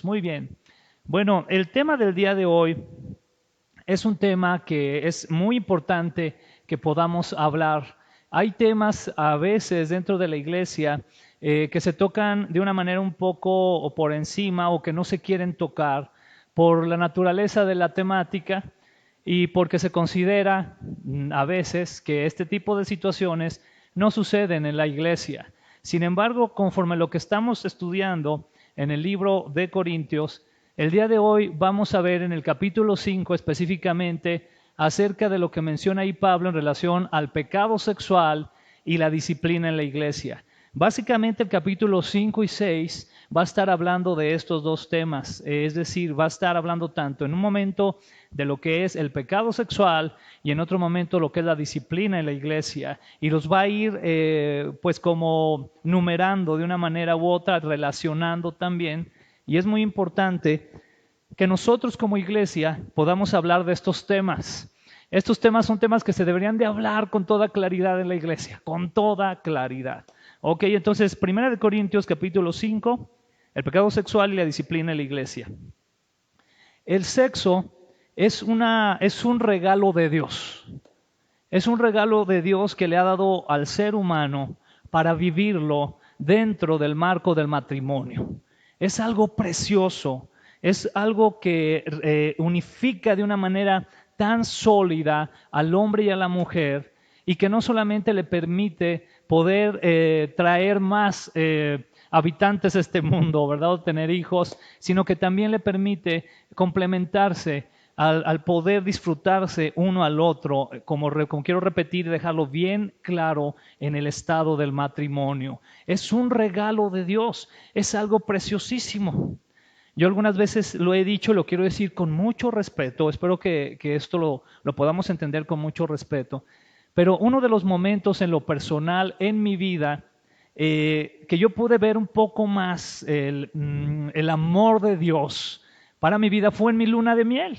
Muy bien. Bueno, el tema del día de hoy es un tema que es muy importante que podamos hablar. Hay temas a veces dentro de la iglesia que se tocan de una manera un poco o por encima o que no se quieren tocar por la naturaleza de la temática y porque se considera a veces que este tipo de situaciones no suceden en la iglesia. Sin embargo, conforme a lo que estamos estudiando en el libro de Corintios, el día de hoy vamos a ver en el capítulo 5 específicamente acerca de lo que menciona ahí Pablo en relación al pecado sexual y la disciplina en la iglesia. Básicamente el capítulo 5 y 6 va a estar hablando de estos dos temas, es decir, va a estar hablando tanto en un momento de lo que es el pecado sexual y en otro momento lo que es la disciplina en la iglesia, y los va a ir pues como numerando de una manera u otra, relacionando también, y es muy importante que nosotros como iglesia podamos hablar de estos temas. Estos temas son temas que se deberían de hablar con toda claridad en la iglesia, con toda claridad. Ok, entonces, 1 Corintios capítulo 5, el pecado sexual y la disciplina en la iglesia. El sexo es un regalo de Dios. Es un regalo de Dios que le ha dado al ser humano para vivirlo dentro del marco del matrimonio. Es algo precioso, es algo que unifica de una manera tan sólida al hombre y a la mujer, y que no solamente le permite poder traer más habitantes a este mundo, ¿verdad? O tener hijos, sino que también le permite complementarse al poder disfrutarse uno al otro, como quiero repetir y dejarlo bien claro en el estado del matrimonio. Es un regalo de Dios, es algo preciosísimo. Yo algunas veces lo he dicho, lo quiero decir con mucho respeto, espero que esto lo podamos entender con mucho respeto, pero uno de los momentos en lo personal en mi vida que yo pude ver un poco más el amor de Dios para mi vida fue en mi luna de miel.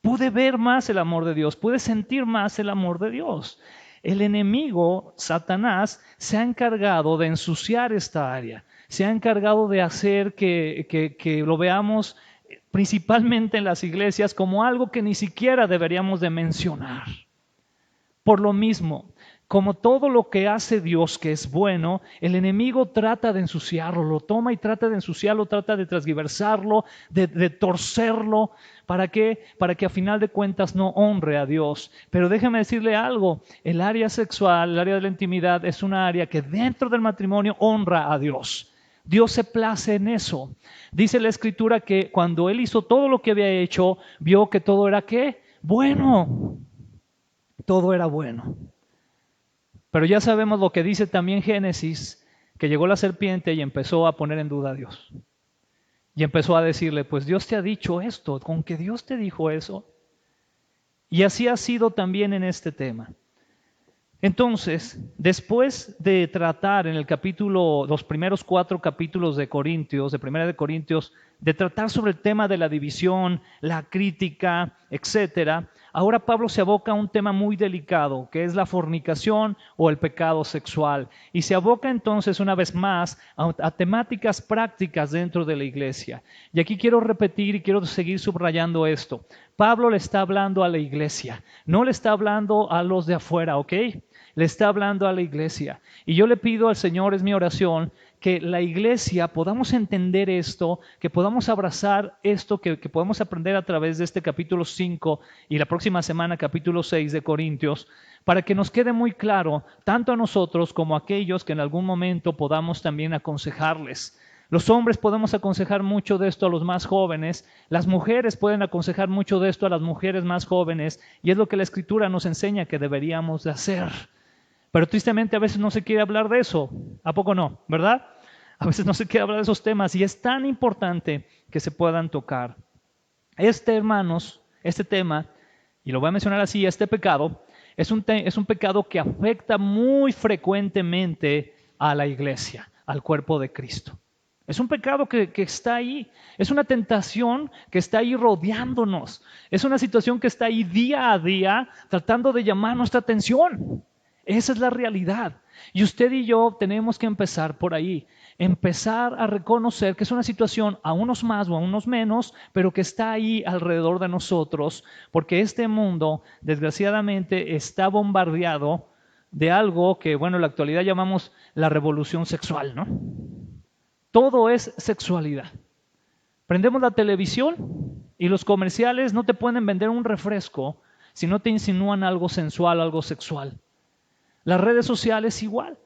Pude ver más el amor de Dios, pude sentir más el amor de Dios. El enemigo, Satanás, se ha encargado de ensuciar esta área, se ha encargado de hacer que lo veamos principalmente en las iglesias como algo que ni siquiera deberíamos de mencionar. Por lo mismo, como todo lo que hace Dios que es bueno, el enemigo trata de ensuciarlo, lo toma y trata de ensuciarlo, trata de transgiversarlo, de torcerlo. ¿Para qué? Para que a final de cuentas no honre a Dios. Pero déjeme decirle algo, el área sexual, el área de la intimidad es una área que dentro del matrimonio honra a Dios. Dios se place en eso. Dice la Escritura que cuando Él hizo todo lo que había hecho, vio que todo era ¿qué? Bueno. Todo era bueno. Pero ya sabemos lo que dice también Génesis, que llegó la serpiente y empezó a poner en duda a Dios. Y empezó a decirle, pues Dios te ha dicho esto, ¿con que Dios te dijo eso? Y así ha sido también en este tema. Entonces, después de tratar en el capítulo, los primeros 4 capítulos de Corintios, de Primera de Corintios, de tratar sobre el tema de la división, la crítica, etcétera, ahora Pablo se aboca a un tema muy delicado, que es la fornicación o el pecado sexual. Y se aboca entonces una vez más a temáticas prácticas dentro de la iglesia. Y aquí quiero repetir y quiero seguir subrayando esto. Pablo le está hablando a la iglesia, no le está hablando a los de afuera, ¿ok? Le está hablando a la iglesia. Y yo le pido al Señor, es mi oración, que la iglesia podamos entender esto, que podamos abrazar esto, que podamos aprender a través de este capítulo 5 y la próxima semana capítulo 6 de Corintios, para que nos quede muy claro, tanto a nosotros como a aquellos que en algún momento podamos también aconsejarles. Los hombres podemos aconsejar mucho de esto a los más jóvenes, las mujeres pueden aconsejar mucho de esto a las mujeres más jóvenes, y es lo que la Escritura nos enseña que deberíamos de hacer. Pero tristemente a veces no se quiere hablar de eso, ¿a poco no? ¿Verdad? A veces no se quiere hablar de esos temas y es tan importante que se puedan tocar. Hermanos, este tema, y lo voy a mencionar así, este pecado, es un pecado que afecta muy frecuentemente a la iglesia, al cuerpo de Cristo. Es un pecado que está ahí, es una tentación que está ahí rodeándonos, es una situación que está ahí día a día tratando de llamar nuestra atención. Esa es la realidad. Y usted y yo tenemos que empezar por ahí. empezar a reconocer que es una situación a unos más o a unos menos, pero que está ahí alrededor de nosotros, porque este mundo, desgraciadamente, está bombardeado de algo que, bueno, en la actualidad llamamos la revolución sexual, ¿no? Todo es sexualidad. Prendemos la televisión y los comerciales no te pueden vender un refresco si no te insinúan algo sensual, algo sexual. Las redes sociales igual.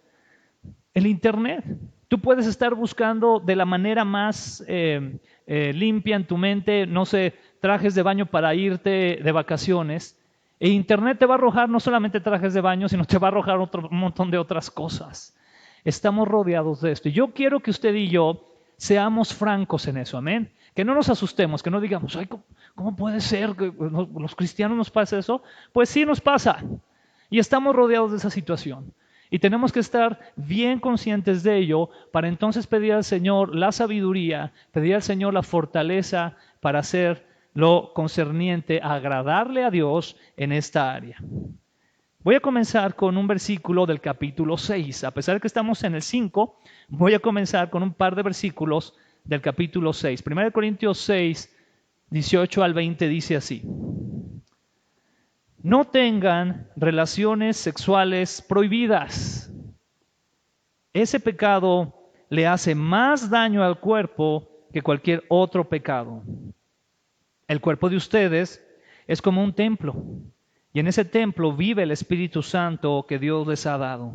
El internet. Tú puedes estar buscando de la manera más limpia en tu mente, no sé, trajes de baño para irte de vacaciones. E internet te va a arrojar no solamente trajes de baño, sino te va a arrojar un montón de otras cosas. Estamos rodeados de esto. Y yo quiero que usted y yo seamos francos en eso, amén. Que no nos asustemos, que no digamos, ay, ¿cómo puede ser que los cristianos nos pase eso? Pues sí nos pasa. Y estamos rodeados de esa situación. Y tenemos que estar bien conscientes de ello para entonces pedir al Señor la sabiduría, pedir al Señor la fortaleza para hacer lo concerniente a agradarle a Dios en esta área. Voy a comenzar con un versículo del capítulo 6. A pesar de que estamos en el 5, voy a comenzar con un par de versículos del capítulo 6. 1 Corintios 6, 18 al 20 dice así. No tengan relaciones sexuales prohibidas. Ese pecado le hace más daño al cuerpo que cualquier otro pecado. El cuerpo de ustedes es como un templo, y en ese templo vive el Espíritu Santo que Dios les ha dado.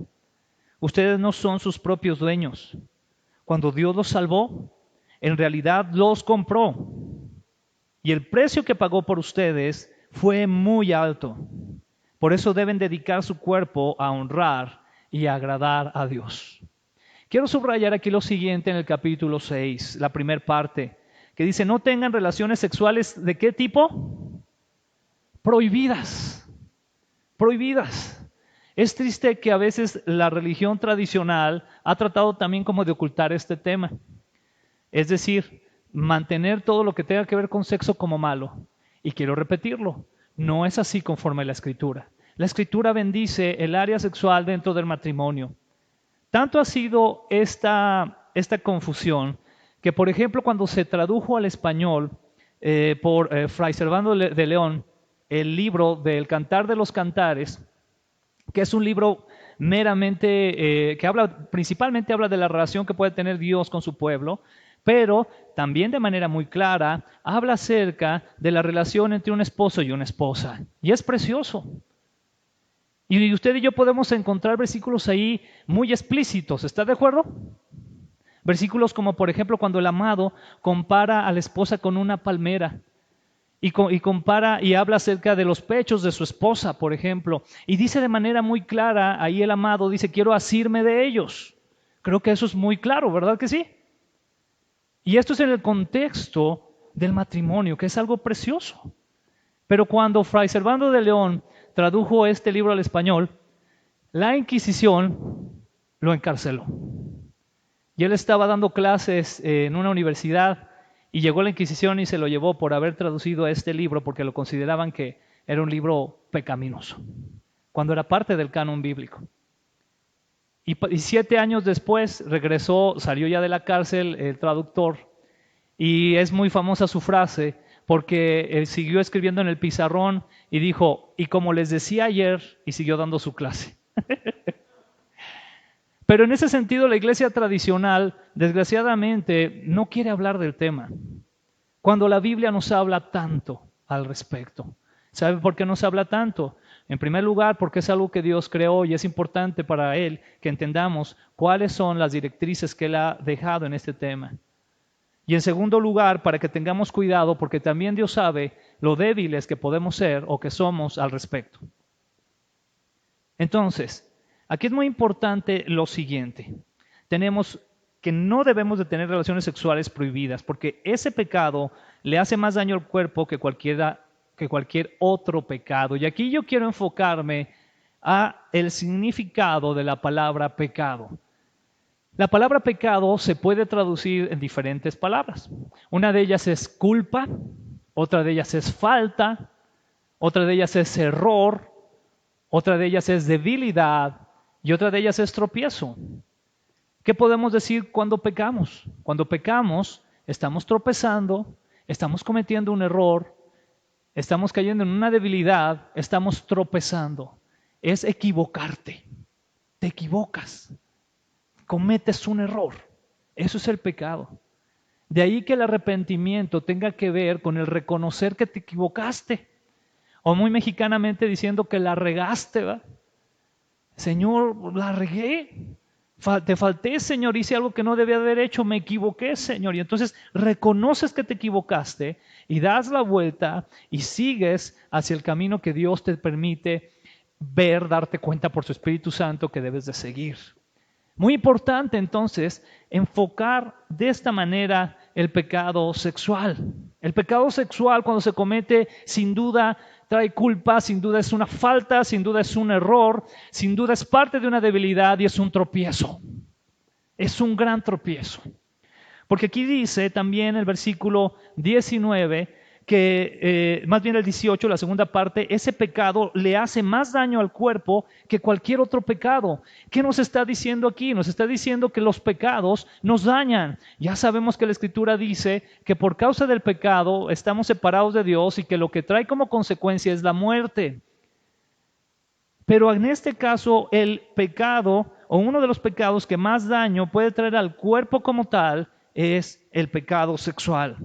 Ustedes no son sus propios dueños. Cuando Dios los salvó, en realidad los compró. Y el precio que pagó por ustedes fue muy alto. Por eso deben dedicar su cuerpo a honrar y a agradar a Dios. Quiero subrayar aquí lo siguiente en el capítulo 6, la primera parte, que dice, no tengan relaciones sexuales, ¿de qué tipo? Prohibidas. Prohibidas. Es triste que a veces la religión tradicional ha tratado también como de ocultar este tema. Es decir, mantener todo lo que tenga que ver con sexo como malo. Y quiero repetirlo, no es así conforme a la Escritura. La Escritura bendice el área sexual dentro del matrimonio. Tanto ha sido esta confusión que, por ejemplo, cuando se tradujo al español por Fray Servando de León, el libro del Cantar de los Cantares, que es un libro meramente, principalmente habla de la relación que puede tener Dios con su pueblo, pero también de manera muy clara habla acerca de la relación entre un esposo y una esposa. Y es precioso. Y usted y yo podemos encontrar versículos ahí muy explícitos, ¿está de acuerdo? Versículos como, por ejemplo, cuando el amado compara a la esposa con una palmera y compara y habla acerca de los pechos de su esposa, por ejemplo, y dice de manera muy clara, ahí el amado dice, quiero asirme de ellos. Creo que eso es muy claro, ¿verdad que sí? Y esto es en el contexto del matrimonio, que es algo precioso. Pero cuando Fray Servando de León tradujo este libro al español, la Inquisición lo encarceló. Y él estaba dando clases en una universidad y llegó la Inquisición y se lo llevó por haber traducido este libro porque lo consideraban que era un libro pecaminoso, cuando era parte del canon bíblico. Y 7 años después regresó, salió ya de la cárcel el traductor y es muy famosa su frase porque él siguió escribiendo en el pizarrón y dijo, y como les decía ayer, y siguió dando su clase. Pero en ese sentido la iglesia tradicional, desgraciadamente, no quiere hablar del tema, cuando la Biblia nos habla tanto al respecto. ¿Sabe por qué nos habla tanto? En primer lugar, porque es algo que Dios creó y es importante para Él que entendamos cuáles son las directrices que Él ha dejado en este tema. Y en segundo lugar, para que tengamos cuidado, porque también Dios sabe lo débiles que podemos ser o que somos al respecto. Entonces, aquí es muy importante lo siguiente. Tenemos que no debemos de tener relaciones sexuales prohibidas, porque ese pecado le hace más daño al cuerpo que cualquier otro pecado. Y aquí yo quiero enfocarme a el significado de la palabra pecado. La palabra pecado se puede traducir en diferentes palabras. Una de ellas es culpa, otra de ellas es falta, otra de ellas es error, otra de ellas es debilidad y otra de ellas es tropiezo. ¿Qué podemos decir cuando pecamos? Cuando pecamos, estamos tropezando, estamos cometiendo un error, estamos cayendo en una debilidad, estamos tropezando. Es equivocarte. Te equivocas. Cometes un error. Eso es el pecado. De ahí que el arrepentimiento tenga que ver con el reconocer que te equivocaste. O muy mexicanamente diciendo que la regaste, ¿verdad? Señor, la regué. Te falté, Señor, hice algo que no debía haber hecho, me equivoqué, Señor. Y entonces reconoces que te equivocaste y das la vuelta y sigues hacia el camino que Dios te permite ver, darte cuenta por su Espíritu Santo que debes de seguir. Muy importante entonces enfocar de esta manera el pecado sexual. El pecado sexual cuando se comete sin duda trae culpa, sin duda es una falta, sin duda es un error, sin duda es parte de una debilidad y es un tropiezo. Es un gran tropiezo. Porque aquí dice también el versículo 19 que, más bien el 18, la segunda parte, ese pecado le hace más daño al cuerpo que cualquier otro pecado. ¿Qué nos está diciendo aquí? Nos está diciendo que los pecados nos dañan. Ya sabemos que la Escritura dice que por causa del pecado estamos separados de Dios y que lo que trae como consecuencia es la muerte. Pero en este caso, el pecado, o uno de los pecados que más daño puede traer al cuerpo como tal, es el pecado sexual.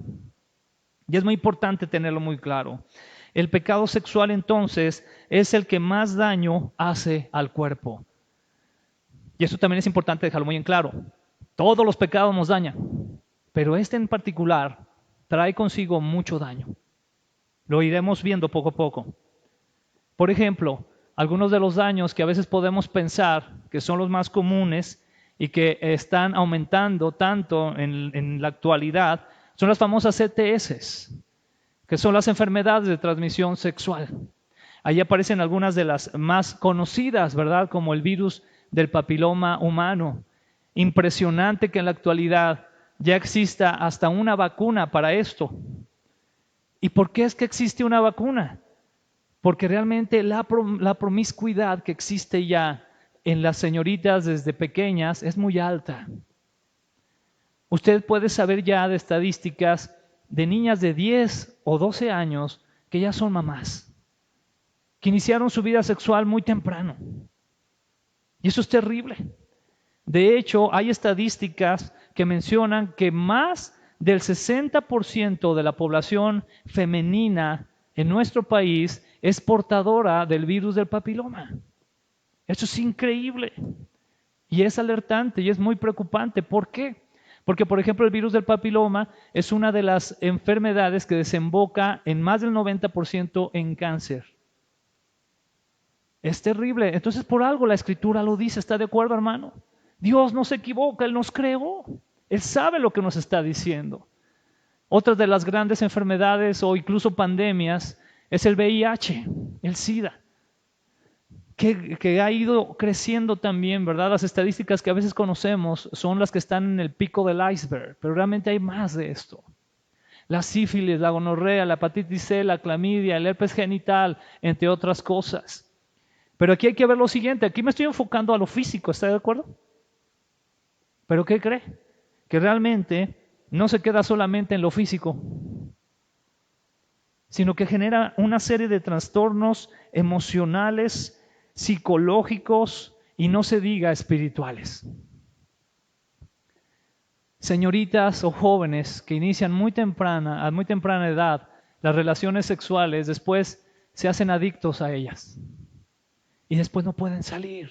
Y es muy importante tenerlo muy claro. El pecado sexual entonces es el que más daño hace al cuerpo. Y eso también es importante dejarlo muy en claro. Todos los pecados nos dañan, pero este en particular trae consigo mucho daño. Lo iremos viendo poco a poco. Por ejemplo, algunos de los daños que a veces podemos pensar que son los más comunes y que están aumentando tanto en la actualidad son las famosas ETS, que son las enfermedades de transmisión sexual. Ahí aparecen algunas de las más conocidas, ¿verdad? Como el virus del papiloma humano. Impresionante que en la actualidad ya exista hasta una vacuna para esto. ¿Y por qué es que existe una vacuna? Porque realmente la promiscuidad que existe ya en las señoritas desde pequeñas es muy alta. Usted puede saber ya de estadísticas de niñas de 10 o 12 años que ya son mamás, que iniciaron su vida sexual muy temprano. Y eso es terrible. De hecho, hay estadísticas que mencionan que más del 60% de la población femenina en nuestro país es portadora del virus del papiloma. Eso es increíble. Y es alertante y es muy preocupante. ¿Por qué? Porque, por ejemplo, el virus del papiloma es una de las enfermedades que desemboca en más del 90% en cáncer. Es terrible. Entonces, por algo la Escritura lo dice. ¿Está de acuerdo, hermano? Dios no se equivoca, Él nos creó. Él sabe lo que nos está diciendo. Otra de las grandes enfermedades o incluso pandemias es el VIH, el SIDA. Que ha ido creciendo también, ¿verdad? Las estadísticas que a veces conocemos son las que están en el pico del iceberg, pero realmente hay más de esto. La sífilis, la gonorrea, la hepatitis C, la clamidia, el herpes genital, entre otras cosas. Pero aquí hay que ver lo siguiente, aquí me estoy enfocando a lo físico, ¿está de acuerdo? ¿Pero qué cree? Que realmente no se queda solamente en lo físico, sino que genera una serie de trastornos emocionales, psicológicos y no se diga espirituales. Señoritas o jóvenes que inician a muy temprana edad las relaciones sexuales, después se hacen adictos a ellas y después no pueden salir.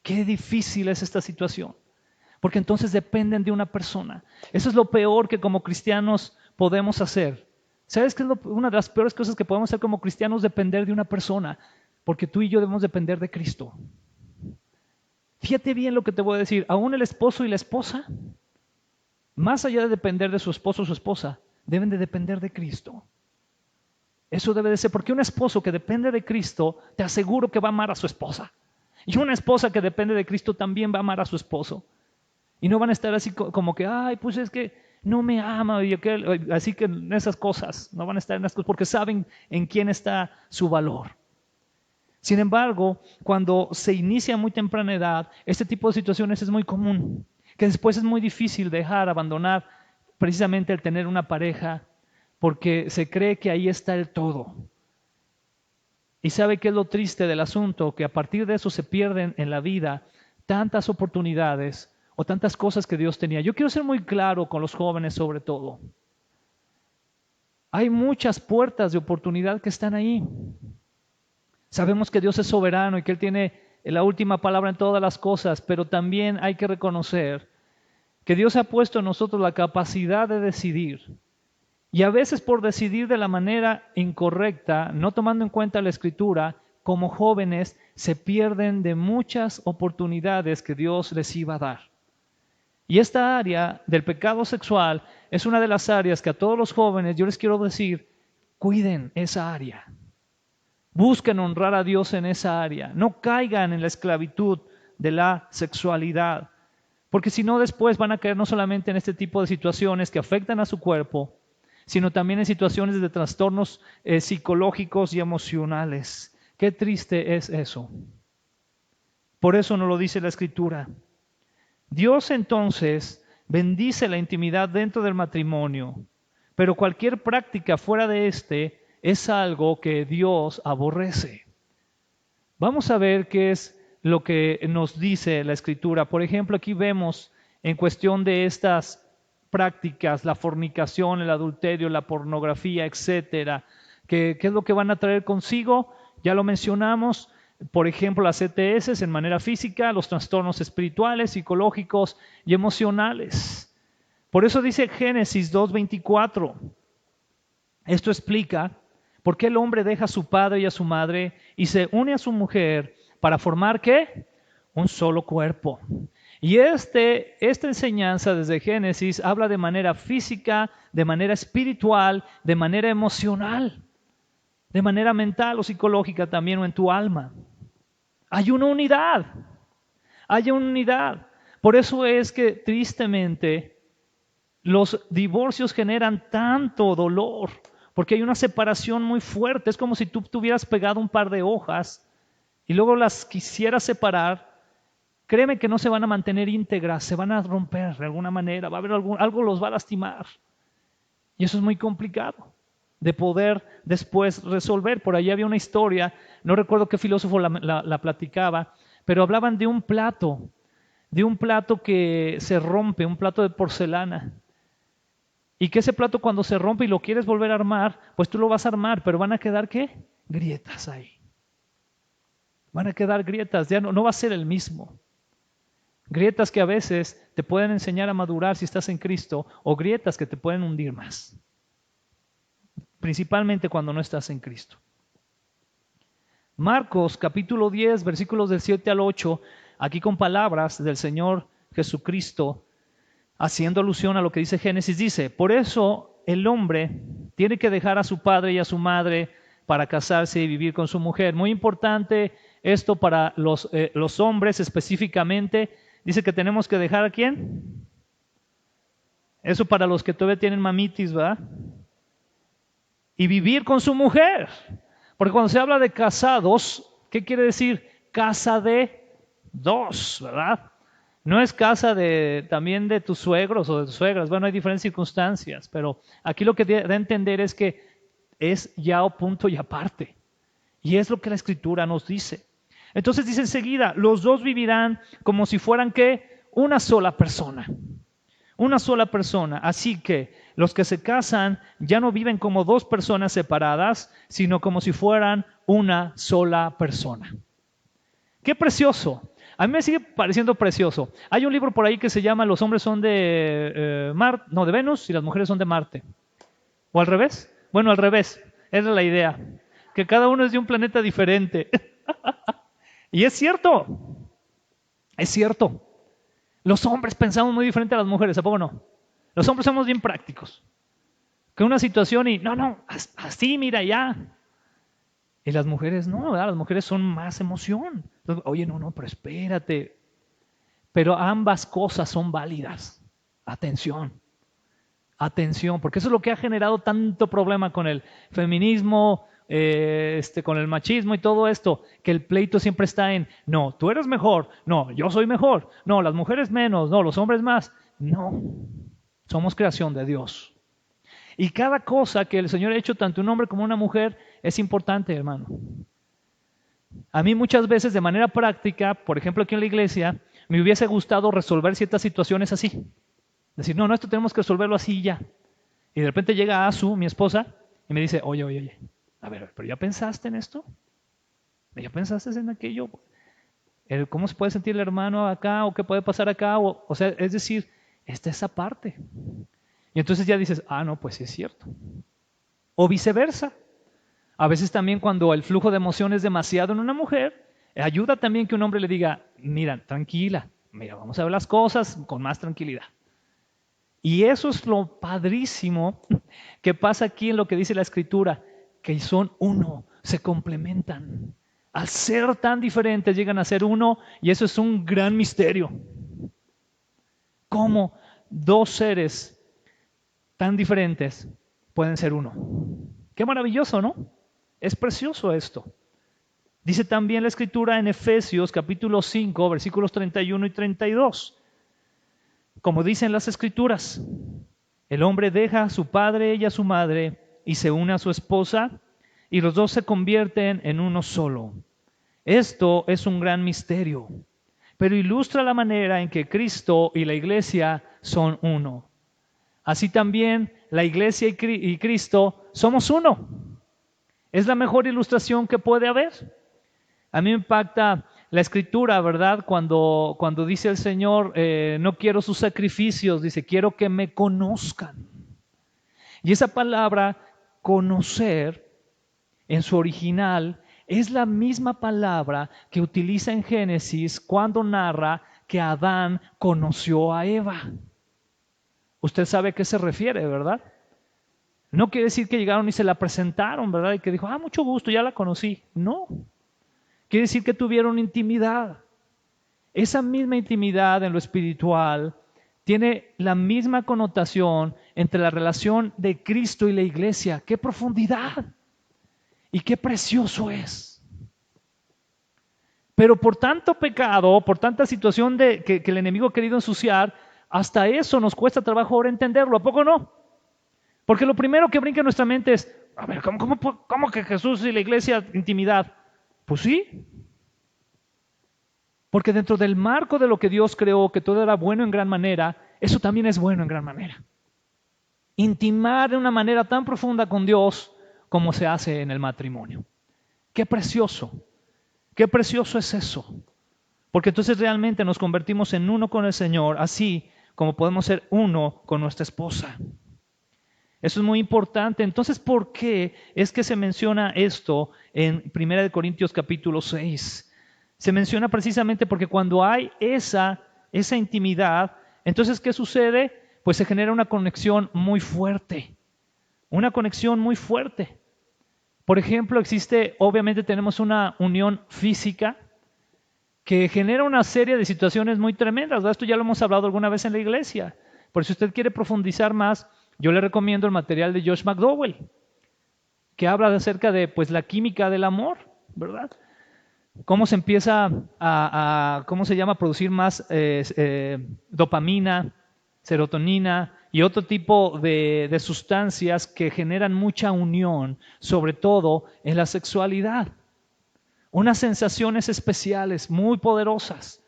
Qué difícil es esta situación, porque entonces dependen de una persona. Eso es lo peor que como cristianos podemos hacer. ¿Sabes qué es una de las peores cosas que podemos hacer como cristianos? Depender de una persona. Porque tú y yo debemos depender de Cristo. Fíjate bien lo que te voy a decir. Aún el esposo y la esposa, más allá de depender de su esposo o su esposa, deben de depender de Cristo. Eso debe de ser, porque un esposo que depende de Cristo, te aseguro que va a amar a su esposa. Y una esposa que depende de Cristo también va a amar a su esposo. Y no van a estar así como que, ay, pues es que no me ama, así que en esas cosas, no van a estar en esas cosas, porque saben en quién está su valor. Sin embargo, cuando se inicia a muy temprana edad, este tipo de situaciones es muy común, que después es muy difícil dejar, abandonar precisamente el tener una pareja, porque se cree que ahí está el todo. Y sabe qué es lo triste del asunto, que a partir de eso se pierden en la vida tantas oportunidades o tantas cosas que Dios tenía. Yo quiero ser muy claro con los jóvenes sobre todo. Hay muchas puertas de oportunidad que están ahí. Sabemos que Dios es soberano y que Él tiene la última palabra en todas las cosas, pero también hay que reconocer que Dios ha puesto en nosotros la capacidad de decidir. Y a veces por decidir de la manera incorrecta, no tomando en cuenta la Escritura, como jóvenes se pierden de muchas oportunidades que Dios les iba a dar. Y esta área del pecado sexual es una de las áreas que a todos los jóvenes yo les quiero decir, cuiden esa área. Busquen honrar a Dios en esa área. No caigan en la esclavitud de la sexualidad. Porque si no, después van a caer no solamente en este tipo de situaciones que afectan a su cuerpo, sino también en situaciones de trastornos psicológicos y emocionales. Qué triste es eso. Por eso nos lo dice la Escritura. Dios entonces bendice la intimidad dentro del matrimonio, pero cualquier práctica fuera de este es algo que Dios aborrece. Vamos a ver qué es lo que nos dice la Escritura. Por ejemplo, aquí vemos en cuestión de estas prácticas, la fornicación, el adulterio, la pornografía, etcétera, ¿qué es lo que van a traer consigo? Ya lo mencionamos. Por ejemplo, las ETS en manera física, los trastornos espirituales, psicológicos y emocionales. Por eso dice Génesis 2:24. Esto explica por qué el hombre deja a su padre y a su madre y se une a su mujer para formar ¿qué? Un solo cuerpo. Y esta enseñanza desde Génesis habla de manera física, de manera espiritual, de manera emocional, de manera mental o psicológica también o en tu alma. Hay una unidad, hay una unidad. Por eso es que tristemente los divorcios generan tanto dolor, porque hay una separación muy fuerte. Es como si tú tuvieras pegado un par de hojas y luego las quisieras separar. Créeme que no se van a mantener íntegras, se van a romper de alguna manera, va a haber algo los va a lastimar. Y eso es muy complicado de poder después resolver. Por ahí había una historia, no recuerdo qué filósofo la platicaba, pero hablaban de un plato que se rompe, un plato de porcelana. Y que ese plato cuando se rompe y lo quieres volver a armar, pues tú lo vas a armar, pero van a quedar ¿qué? Grietas ahí. Van a quedar grietas, ya no va a ser el mismo. Grietas que a veces te pueden enseñar a madurar si estás en Cristo, o grietas que te pueden hundir más. Principalmente cuando no estás en Cristo. Marcos capítulo 10, versículos del 7 al 8, aquí con palabras del Señor Jesucristo, haciendo alusión a lo que dice Génesis, dice, por eso el hombre tiene que dejar a su padre y a su madre para casarse y vivir con su mujer. Muy importante esto para los hombres específicamente. Dice que tenemos que dejar ¿a quién? Eso para los que todavía tienen mamitis, ¿verdad? Y vivir con su mujer. Porque cuando se habla de casados, ¿qué quiere decir? Casa de dos, ¿verdad? No es casa también de tus suegros o de tus suegras. Bueno, hay diferentes circunstancias, pero aquí lo que da a entender es que es ya punto y aparte. Y es lo que la Escritura nos dice. Entonces dice enseguida, los dos vivirán como si fueran ¿qué? Una sola persona. Una sola persona. Así que los que se casan ya no viven como dos personas separadas, sino como si fueran una sola persona. ¡Qué precioso! A mí me sigue pareciendo precioso. Hay un libro por ahí que se llama Los hombres son de de Venus y las mujeres son de Marte. ¿O al revés? Bueno, al revés. Esa es la idea. Que cada uno es de un planeta diferente. Y es cierto. Es cierto. Los hombres pensamos muy diferente a las mujeres, ¿a poco no? Los hombres somos bien prácticos. Que una situación y, no, así, mira, ya. Y las mujeres no, ¿verdad? Las mujeres son más emoción. Entonces, oye, no, pero espérate. Pero ambas cosas son válidas. Atención, porque eso es lo que ha generado tanto problema con el feminismo con el machismo y todo esto, que el pleito siempre está en, no, tú eres mejor, no, yo soy mejor, no, las mujeres menos, no, los hombres más. No, somos creación de Dios. Y cada cosa que el Señor ha hecho, tanto un hombre como una mujer, es importante, hermano. A mí muchas veces de manera práctica, por ejemplo aquí en la iglesia, me hubiese gustado resolver ciertas situaciones así. Decir, no, esto tenemos que resolverlo así y ya. Y de repente llega Azu, mi esposa, y me dice, oye, a ver, ¿pero ya pensaste en esto? ¿Ya pensaste en aquello? ¿Cómo se puede sentir el hermano acá? ¿O qué puede pasar acá? O sea, es decir, está esa parte. Y entonces ya dices, no, pues sí es cierto. O viceversa. A veces también cuando el flujo de emoción es demasiado en una mujer, ayuda también que un hombre le diga, mira, tranquila, mira, vamos a ver las cosas con más tranquilidad. Y eso es lo padrísimo que pasa aquí en lo que dice la Escritura, que son uno, se complementan. Al ser tan diferentes llegan a ser uno y eso es un gran misterio. ¿Cómo dos seres tan diferentes pueden ser uno? Qué maravilloso, ¿no? Es precioso esto. Dice también la Escritura en Efesios capítulo 5, versículos 31 y 32. Como dicen las Escrituras, el hombre deja a su padre y a su madre y se une a su esposa y los dos se convierten en uno solo. Esto es un gran misterio, pero ilustra la manera en que Cristo y la iglesia son uno. Así también la iglesia y Cristo somos uno. Es la mejor ilustración que puede haber. A mí me impacta la Escritura, ¿verdad? Cuando dice el Señor, no quiero sus sacrificios, dice, quiero que me conozcan. Y esa palabra, conocer, en su original, es la misma palabra que utiliza en Génesis cuando narra que Adán conoció a Eva. Usted sabe a qué se refiere, ¿verdad? No quiere decir que llegaron y se la presentaron, ¿verdad? Y que dijo, mucho gusto, ya la conocí. No. Quiere decir que tuvieron intimidad. Esa misma intimidad en lo espiritual tiene la misma connotación entre la relación de Cristo y la iglesia. ¡Qué profundidad! Y qué precioso es. Pero por tanto pecado, por tanta situación que el enemigo ha querido ensuciar, hasta eso nos cuesta trabajo ahora entenderlo. ¿A poco no? Porque lo primero que brinca en nuestra mente es, a ver, ¿cómo que Jesús y la iglesia, intimidad? Pues sí. Porque dentro del marco de lo que Dios creó, que todo era bueno en gran manera, eso también es bueno en gran manera. Intimar de una manera tan profunda con Dios como se hace en el matrimonio. Qué precioso es eso. Porque entonces realmente nos convertimos en uno con el Señor, así como podemos ser uno con nuestra esposa. Eso es muy importante. Entonces, ¿por qué es que se menciona esto en 1 Corintios capítulo 6? Se menciona precisamente porque cuando hay esa intimidad, entonces, ¿qué sucede? Pues se genera una conexión muy fuerte. Una conexión muy fuerte. Por ejemplo, obviamente tenemos una unión física que genera una serie de situaciones muy tremendas, ¿verdad? Esto ya lo hemos hablado alguna vez en la iglesia. Por si usted quiere profundizar más, yo le recomiendo el material de Josh McDowell, que habla acerca de pues, la química del amor, ¿verdad? Cómo se empieza a producir más dopamina, serotonina y otro tipo de sustancias que generan mucha unión, sobre todo en la sexualidad. Unas sensaciones especiales, muy poderosas,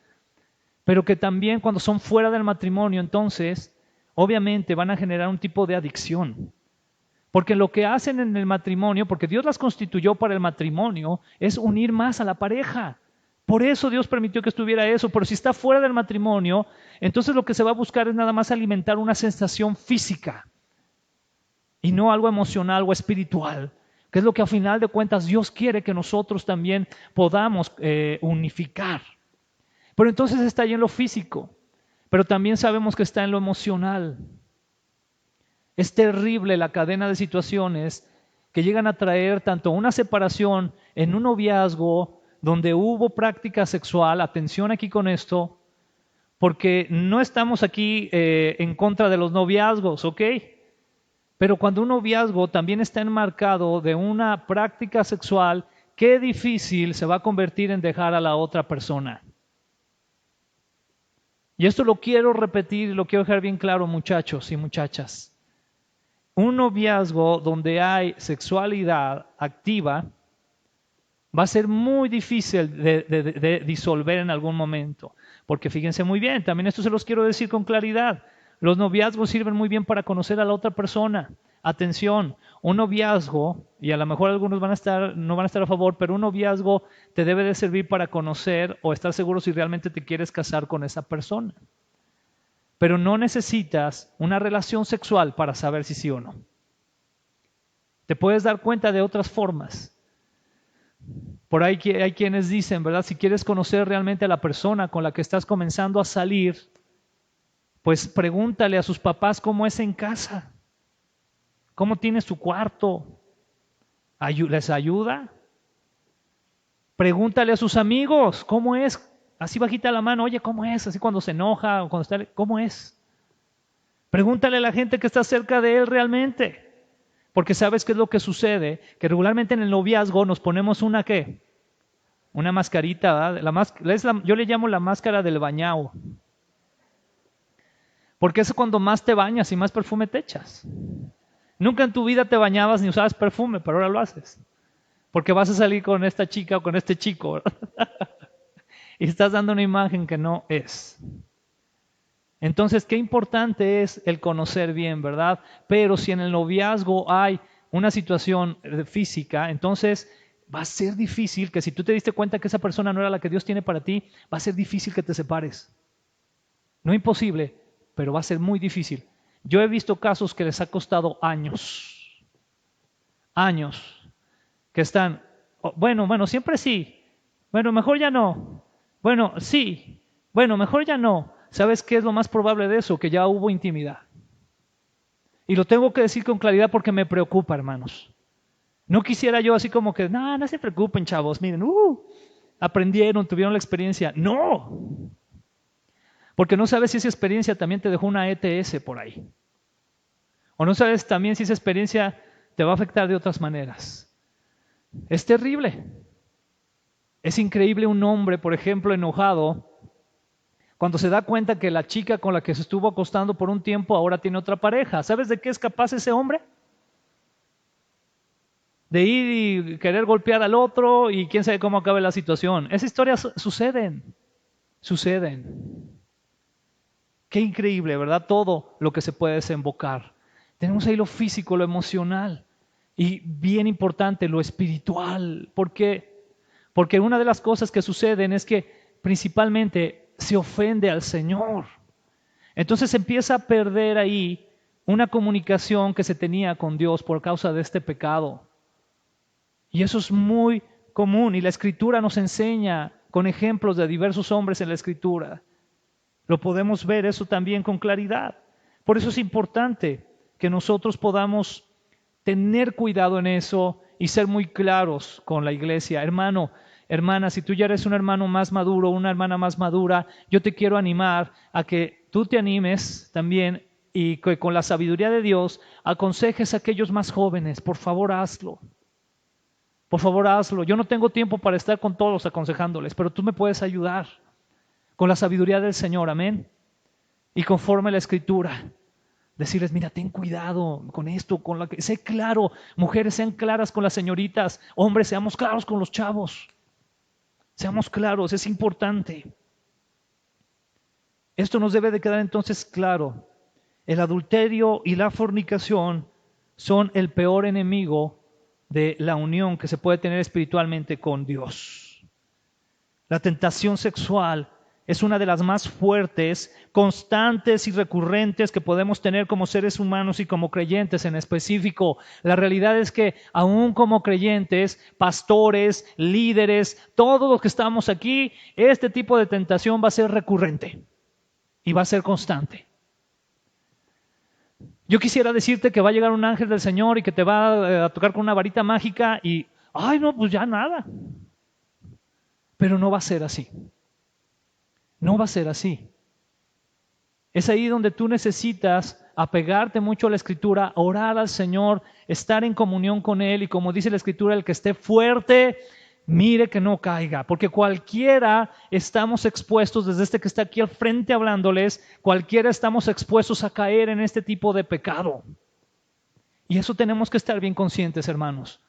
pero que también cuando son fuera del matrimonio, entonces, obviamente van a generar un tipo de adicción. Porque lo que hacen en el matrimonio, porque Dios las constituyó para el matrimonio, es unir más a la pareja. Por eso Dios permitió que estuviera eso. Pero si está fuera del matrimonio, entonces lo que se va a buscar es nada más alimentar una sensación física y no algo emocional o espiritual, que es lo que a final de cuentas Dios quiere que nosotros también podamos unificar. Pero entonces está ahí en lo físico, pero también sabemos que está en lo emocional. Es terrible la cadena de situaciones que llegan a traer tanto una separación en un noviazgo donde hubo práctica sexual, atención aquí con esto, porque no estamos aquí en contra de los noviazgos, ¿ok? Pero cuando un noviazgo también está enmarcado de una práctica sexual, qué difícil se va a convertir en dejar a la otra persona. Y esto lo quiero repetir y lo quiero dejar bien claro, muchachos y muchachas. Un noviazgo donde hay sexualidad activa va a ser muy difícil de disolver en algún momento. Porque fíjense muy bien, también esto se los quiero decir con claridad. Los noviazgos sirven muy bien para conocer a la otra persona. Atención, un noviazgo, y a lo mejor algunos no van a estar a favor, pero un noviazgo te debe de servir para conocer o estar seguro si realmente te quieres casar con esa persona. Pero no necesitas una relación sexual para saber si sí o no. Te puedes dar cuenta de otras formas. Por ahí hay quienes dicen, ¿verdad? Si quieres conocer realmente a la persona con la que estás comenzando a salir, pues pregúntale a sus papás cómo es en casa, cómo tiene su cuarto, ¿les ayuda? Pregúntale a sus amigos cómo es, así bajita la mano, oye, ¿cómo es? Así cuando se enoja o cuando está, ¿cómo es? Pregúntale a la gente que está cerca de él realmente. Porque sabes qué es lo que sucede, que regularmente en el noviazgo nos ponemos una ¿qué? Una mascarita, ¿verdad? Yo le llamo la máscara del bañao. Porque es cuando más te bañas y más perfume te echas. Nunca en tu vida te bañabas ni usabas perfume, pero ahora lo haces. Porque vas a salir con esta chica o con este chico, ¿verdad? Y estás dando una imagen que no es. Entonces, qué importante es el conocer bien, ¿verdad? Pero si en el noviazgo hay una situación física, entonces va a ser difícil que si tú te diste cuenta que esa persona no era la que Dios tiene para ti, va a ser difícil que te separes. No imposible, pero va a ser muy difícil. Yo he visto casos que les ha costado años, que están, bueno, siempre sí, bueno, mejor ya no, bueno, sí, bueno, mejor ya no. ¿Sabes qué es lo más probable de eso? Que ya hubo intimidad. Y lo tengo que decir con claridad porque me preocupa, hermanos. No quisiera yo así como que, no se preocupen, chavos, miren, aprendieron, tuvieron la experiencia. No, porque no sabes si esa experiencia también te dejó una ETS por ahí. O no sabes también si esa experiencia te va a afectar de otras maneras. Es terrible. Es increíble un hombre, por ejemplo, enojado, cuando se da cuenta que la chica con la que se estuvo acostando por un tiempo ahora tiene otra pareja. ¿Sabes de qué es capaz ese hombre? De ir y querer golpear al otro y quién sabe cómo acabe la situación. Esas historias suceden. Qué increíble, ¿verdad? Todo lo que se puede desembocar. Tenemos ahí lo físico, lo emocional y bien importante, lo espiritual. ¿Por qué? Porque una de las cosas que suceden es que principalmente se ofende al Señor. Entonces empieza a perder ahí una comunicación que se tenía con Dios por causa de este pecado. Y eso es muy común y la Escritura nos enseña con ejemplos de diversos hombres en la Escritura. Lo podemos ver eso también con claridad. Por eso es importante que nosotros podamos tener cuidado en eso y ser muy claros con la iglesia. Hermano, hermana, si tú ya eres un hermano más maduro, una hermana más madura, yo te quiero animar a que tú te animes también y que con la sabiduría de Dios aconsejes a aquellos más jóvenes. Por favor, hazlo. Por favor, hazlo. Yo no tengo tiempo para estar con todos aconsejándoles, pero tú me puedes ayudar con la sabiduría del Señor, amén. Y conforme a la Escritura, decirles, mira, ten cuidado con esto, con la que sé claro, mujeres sean claras con las señoritas, hombres seamos claros con los chavos. Seamos claros, es importante. Esto nos debe de quedar entonces claro. El adulterio y la fornicación son el peor enemigo de la unión que se puede tener espiritualmente con Dios. La tentación sexual es una de las más fuertes, constantes y recurrentes que podemos tener como seres humanos y como creyentes en específico. La realidad es que aún como creyentes, pastores, líderes, todos los que estamos aquí, este tipo de tentación va a ser recurrente y va a ser constante. Yo quisiera decirte que va a llegar un ángel del Señor y que te va a tocar con una varita mágica y, ay no, pues ya nada. Pero no va a ser así. No va a ser así. Es ahí donde tú necesitas apegarte mucho a la Escritura, orar al Señor, estar en comunión con Él y como dice la Escritura, el que esté fuerte, mire que no caiga, porque cualquiera estamos expuestos, desde este que está aquí al frente hablándoles, cualquiera estamos expuestos a caer en este tipo de pecado. Y eso tenemos que estar bien conscientes, hermanos,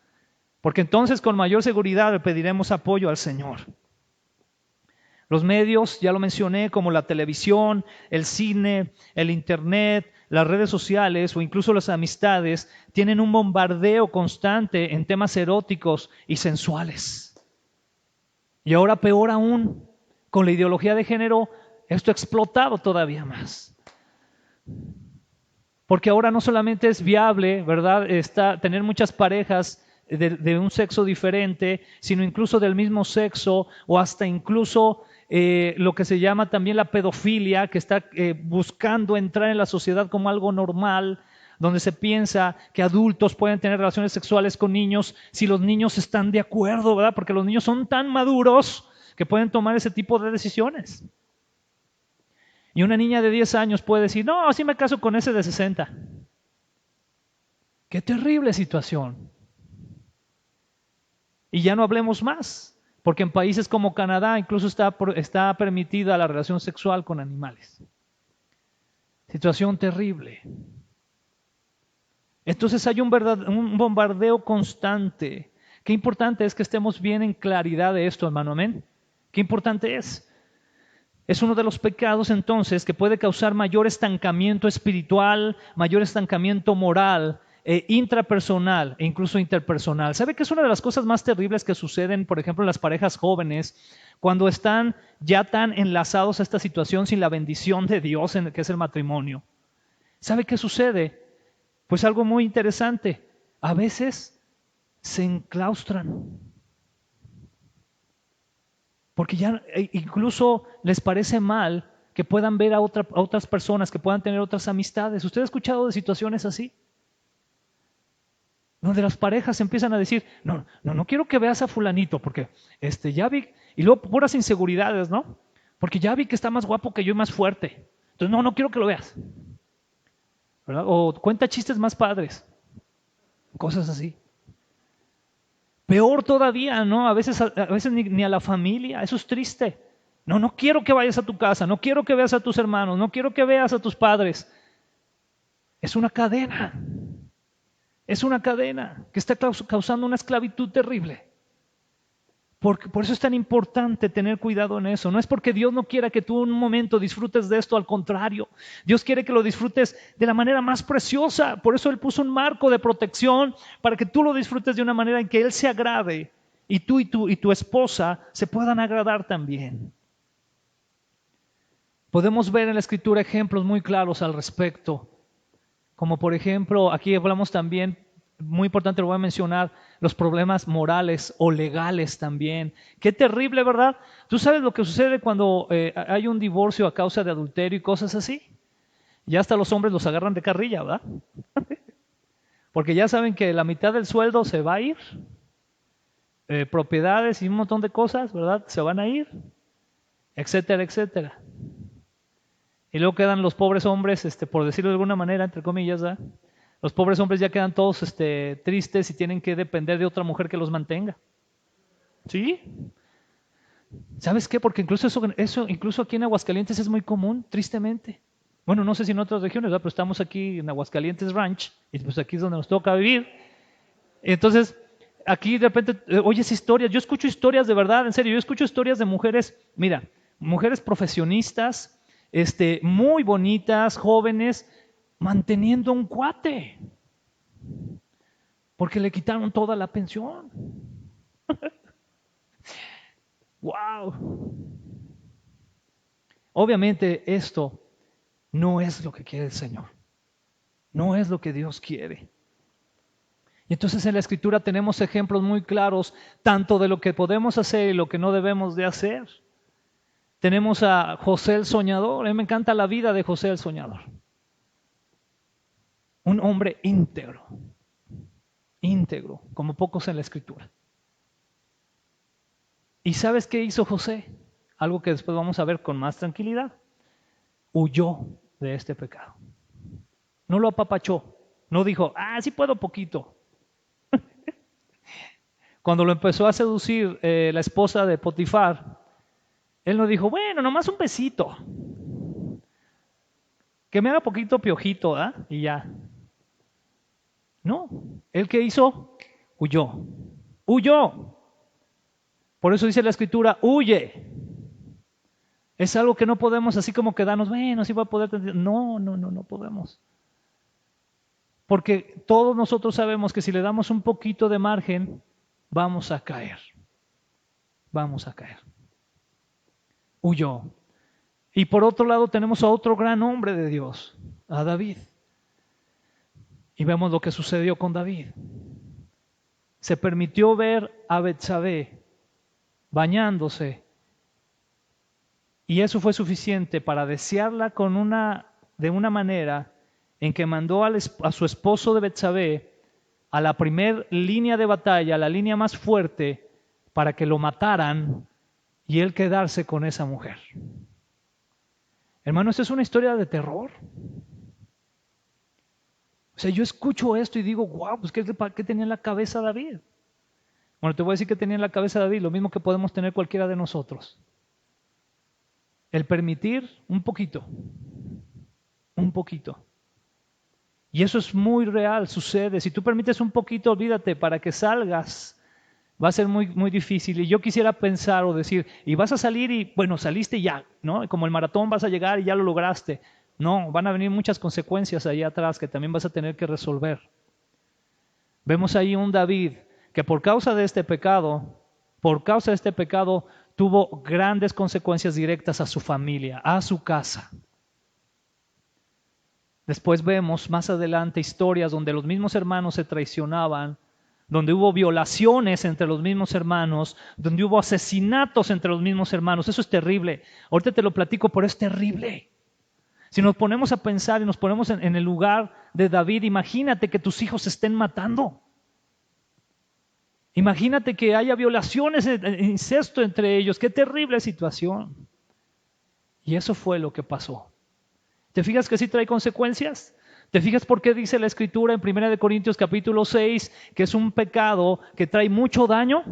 porque entonces con mayor seguridad le pediremos apoyo al Señor. Los medios, ya lo mencioné, como la televisión, el cine, el internet, las redes sociales o incluso las amistades, tienen un bombardeo constante en temas eróticos y sensuales. Y ahora peor aún, con la ideología de género, esto ha explotado todavía más. Porque ahora no solamente es viable, ¿verdad?, tener muchas parejas de un sexo diferente, sino incluso del mismo sexo o hasta incluso lo que se llama también la pedofilia, que está buscando entrar en la sociedad como algo normal, donde se piensa que adultos pueden tener relaciones sexuales con niños si los niños están de acuerdo, ¿verdad? Porque los niños son tan maduros que pueden tomar ese tipo de decisiones. Y una niña de 10 años puede decir, no, así me caso con ese de 60. ¡Qué terrible situación! Y ya no hablemos más, porque en países como Canadá incluso está permitida la relación sexual con animales. Situación terrible. Entonces hay un bombardeo constante. Qué importante es que estemos bien en claridad de esto, hermano, amén. Qué importante es. Es uno de los pecados entonces que puede causar mayor estancamiento espiritual, mayor estancamiento moral, intrapersonal e incluso interpersonal. ¿Sabe qué es una de las cosas más terribles que suceden, por ejemplo, en las parejas jóvenes, cuando están ya tan enlazados a esta situación sin la bendición de Dios, que es el matrimonio? ¿Sabe qué sucede? Pues algo muy interesante. A veces se enclaustran. Porque ya incluso les parece mal que puedan ver a otras personas, que puedan tener otras amistades. ¿Usted ha escuchado de situaciones así? Donde las parejas empiezan a decir, no quiero que veas a fulanito, porque ya vi, y luego puras inseguridades, ¿no? Porque ya vi que está más guapo que yo y más fuerte. Entonces, no quiero que lo veas. ¿Verdad? O cuenta chistes más padres. Cosas así. Peor todavía, ¿no? A veces ni a la familia, eso es triste. No quiero que vayas a tu casa, no quiero que veas a tus hermanos, no quiero que veas a tus padres. Es una cadena que está causando una esclavitud terrible. Por eso es tan importante tener cuidado en eso. No es porque Dios no quiera que tú en un momento disfrutes de esto, al contrario. Dios quiere que lo disfrutes de la manera más preciosa. Por eso Él puso un marco de protección para que tú lo disfrutes de una manera en que Él se agrade y tú y tu esposa se puedan agradar también. Podemos ver en la Escritura ejemplos muy claros al respecto. Como por ejemplo, aquí hablamos también, muy importante, lo voy a mencionar, los problemas morales o legales también. Qué terrible, ¿verdad? ¿Tú sabes lo que sucede cuando hay un divorcio a causa de adulterio y cosas así? Ya hasta los hombres los agarran de carrilla, ¿verdad? Porque ya saben que la mitad del sueldo se va a ir, propiedades y un montón de cosas, ¿verdad? Se van a ir, etcétera, etcétera. Y luego quedan los pobres hombres, por decirlo de alguna manera, entre comillas, ¿verdad? Los pobres hombres ya quedan todos tristes y tienen que depender de otra mujer que los mantenga. ¿Sí? ¿Sabes qué? Porque incluso eso incluso aquí en Aguascalientes es muy común, tristemente. Bueno, no sé si en otras regiones, ¿verdad? Pero estamos aquí en Aguascalientes Ranch y pues aquí es donde nos toca vivir. Entonces, aquí de repente oyes historias. Yo escucho historias de verdad, en serio. Yo escucho historias de mujeres, mira, mujeres profesionistas, muy bonitas, jóvenes, manteniendo un cuate, porque le quitaron toda la pensión. ¡Wow! Obviamente esto no es lo que quiere el Señor, no es lo que Dios quiere. Y entonces en la Escritura tenemos ejemplos muy claros, tanto de lo que podemos hacer y lo que no debemos de hacer. Tenemos a José el soñador. A mí me encanta la vida de José el soñador. Un hombre íntegro, como pocos en la Escritura. ¿Y sabes qué hizo José? Algo que después vamos a ver con más tranquilidad. Huyó de este pecado. No lo apapachó. No dijo, sí puedo poquito. Cuando lo empezó a seducir la esposa de Potifar, él no dijo, bueno, nomás un besito. Que me haga poquito piojito, y ya. No, ¿él qué hizo? Huyó. Huyó. Por eso dice la Escritura, huye. Es algo que no podemos así como quedarnos, bueno, sí va a poder. No podemos. Porque todos nosotros sabemos que si le damos un poquito de margen, vamos a caer. Vamos a caer. Huyó. Y por otro lado tenemos a otro gran hombre de Dios, a David. Y vemos lo que sucedió con David. Se permitió ver a Betsabé bañándose. Y eso fue suficiente para desearla de una manera en que mandó a su esposo de Betsabé a la primer línea de batalla, la línea más fuerte, para que lo mataran y él quedarse con esa mujer. Hermano, esta es una historia de terror. O sea, yo escucho esto y digo, wow, pues ¿qué tenía en la cabeza David? Bueno, te voy a decir que tenía en la cabeza David, lo mismo que podemos tener cualquiera de nosotros. El permitir un poquito. Y eso es muy real, sucede. Si tú permites un poquito, olvídate, para que salgas va a ser muy, muy difícil. Y yo quisiera pensar o decir, y vas a salir y, bueno, saliste ya, ¿no? Como el maratón vas a llegar y ya lo lograste. No, van a venir muchas consecuencias ahí atrás que también vas a tener que resolver. Vemos ahí un David que por causa de este pecado, tuvo grandes consecuencias directas a su familia, a su casa. Después vemos más adelante historias donde los mismos hermanos se traicionaban, donde hubo violaciones entre los mismos hermanos, donde hubo asesinatos entre los mismos hermanos. Eso es terrible. Ahorita te lo platico, pero es terrible. Si nos ponemos a pensar y nos ponemos en el lugar de David, imagínate que tus hijos se estén matando. Imagínate que haya violaciones, incesto entre ellos. Qué terrible situación. Y eso fue lo que pasó. ¿Te fijas que sí trae consecuencias? ¿Te fijas por qué dice la Escritura en 1 Corintios capítulo 6 que es un pecado que trae mucho daño?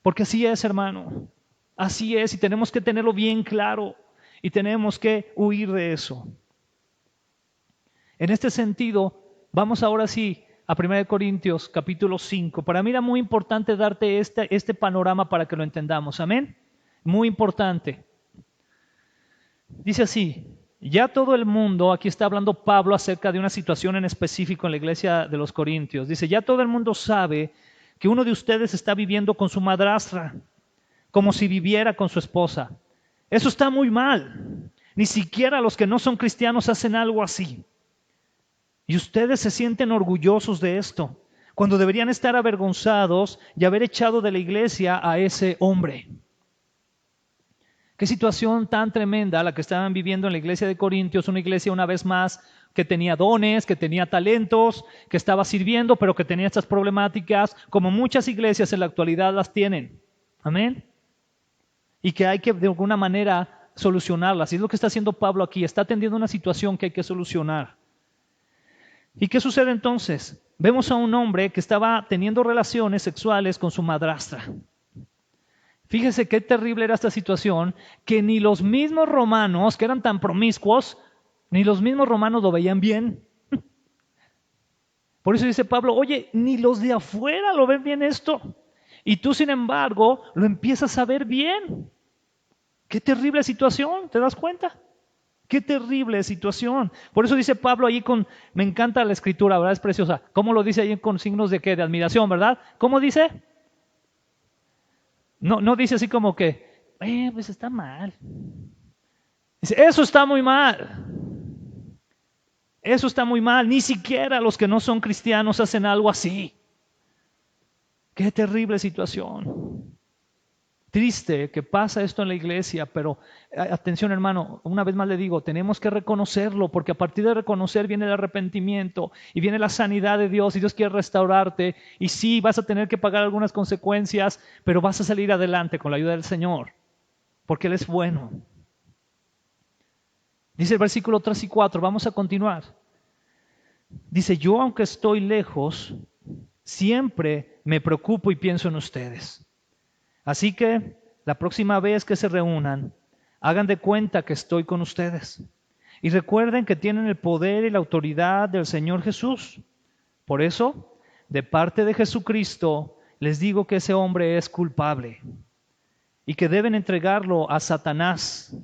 Porque así es, hermano. Así es, y tenemos que tenerlo bien claro. Y tenemos que huir de eso. En este sentido, vamos ahora sí a 1 Corintios capítulo 5. Para mí era muy importante darte este panorama para que lo entendamos. Amén. Muy importante. Dice así. Ya todo el mundo, aquí está hablando Pablo acerca de una situación en específico en la iglesia de los Corintios. Dice, ya todo el mundo sabe que uno de ustedes está viviendo con su madrastra, como si viviera con su esposa. Eso está muy mal. Ni siquiera los que no son cristianos hacen algo así. Y ustedes se sienten orgullosos de esto, cuando deberían estar avergonzados y haber echado de la iglesia a ese hombre. Qué situación tan tremenda la que estaban viviendo en la iglesia de Corintios, una iglesia una vez más que tenía dones, que tenía talentos, que estaba sirviendo, pero que tenía estas problemáticas, como muchas iglesias en la actualidad las tienen. Amén. Y que hay que de alguna manera solucionarlas. Y es lo que está haciendo Pablo aquí, está atendiendo una situación que hay que solucionar. ¿Y qué sucede entonces? Vemos a un hombre que estaba teniendo relaciones sexuales con su madrastra. Fíjese qué terrible era esta situación, que ni los mismos romanos, que eran tan promiscuos, ni los mismos romanos lo veían bien. Por eso dice Pablo, oye, ni los de afuera lo ven bien esto. Y tú, sin embargo, lo empiezas a ver bien. Qué terrible situación, ¿te das cuenta? Qué terrible situación. Por eso dice Pablo ahí me encanta la escritura, ¿verdad? Es preciosa. ¿Cómo lo dice ahí con signos de qué? De admiración, ¿verdad? ¿Cómo dice? No dice así como que, pues está mal. Dice, eso está muy mal. Eso está muy mal. Ni siquiera los que no son cristianos hacen algo así. Qué terrible situación. Triste que pasa esto en la iglesia, pero atención, hermano, una vez más le digo, tenemos que reconocerlo, porque a partir de reconocer viene el arrepentimiento y viene la sanidad de Dios, y Dios quiere restaurarte, y sí, vas a tener que pagar algunas consecuencias, pero vas a salir adelante con la ayuda del Señor, porque Él es bueno. Dice el versículo 3 y 4, vamos a continuar. Dice, yo aunque estoy lejos, siempre me preocupo y pienso en ustedes. Así que la próxima vez que se reúnan, hagan de cuenta que estoy con ustedes. Y recuerden que tienen el poder y la autoridad del Señor Jesús. Por eso, de parte de Jesucristo, les digo que ese hombre es culpable y que deben entregarlo a Satanás.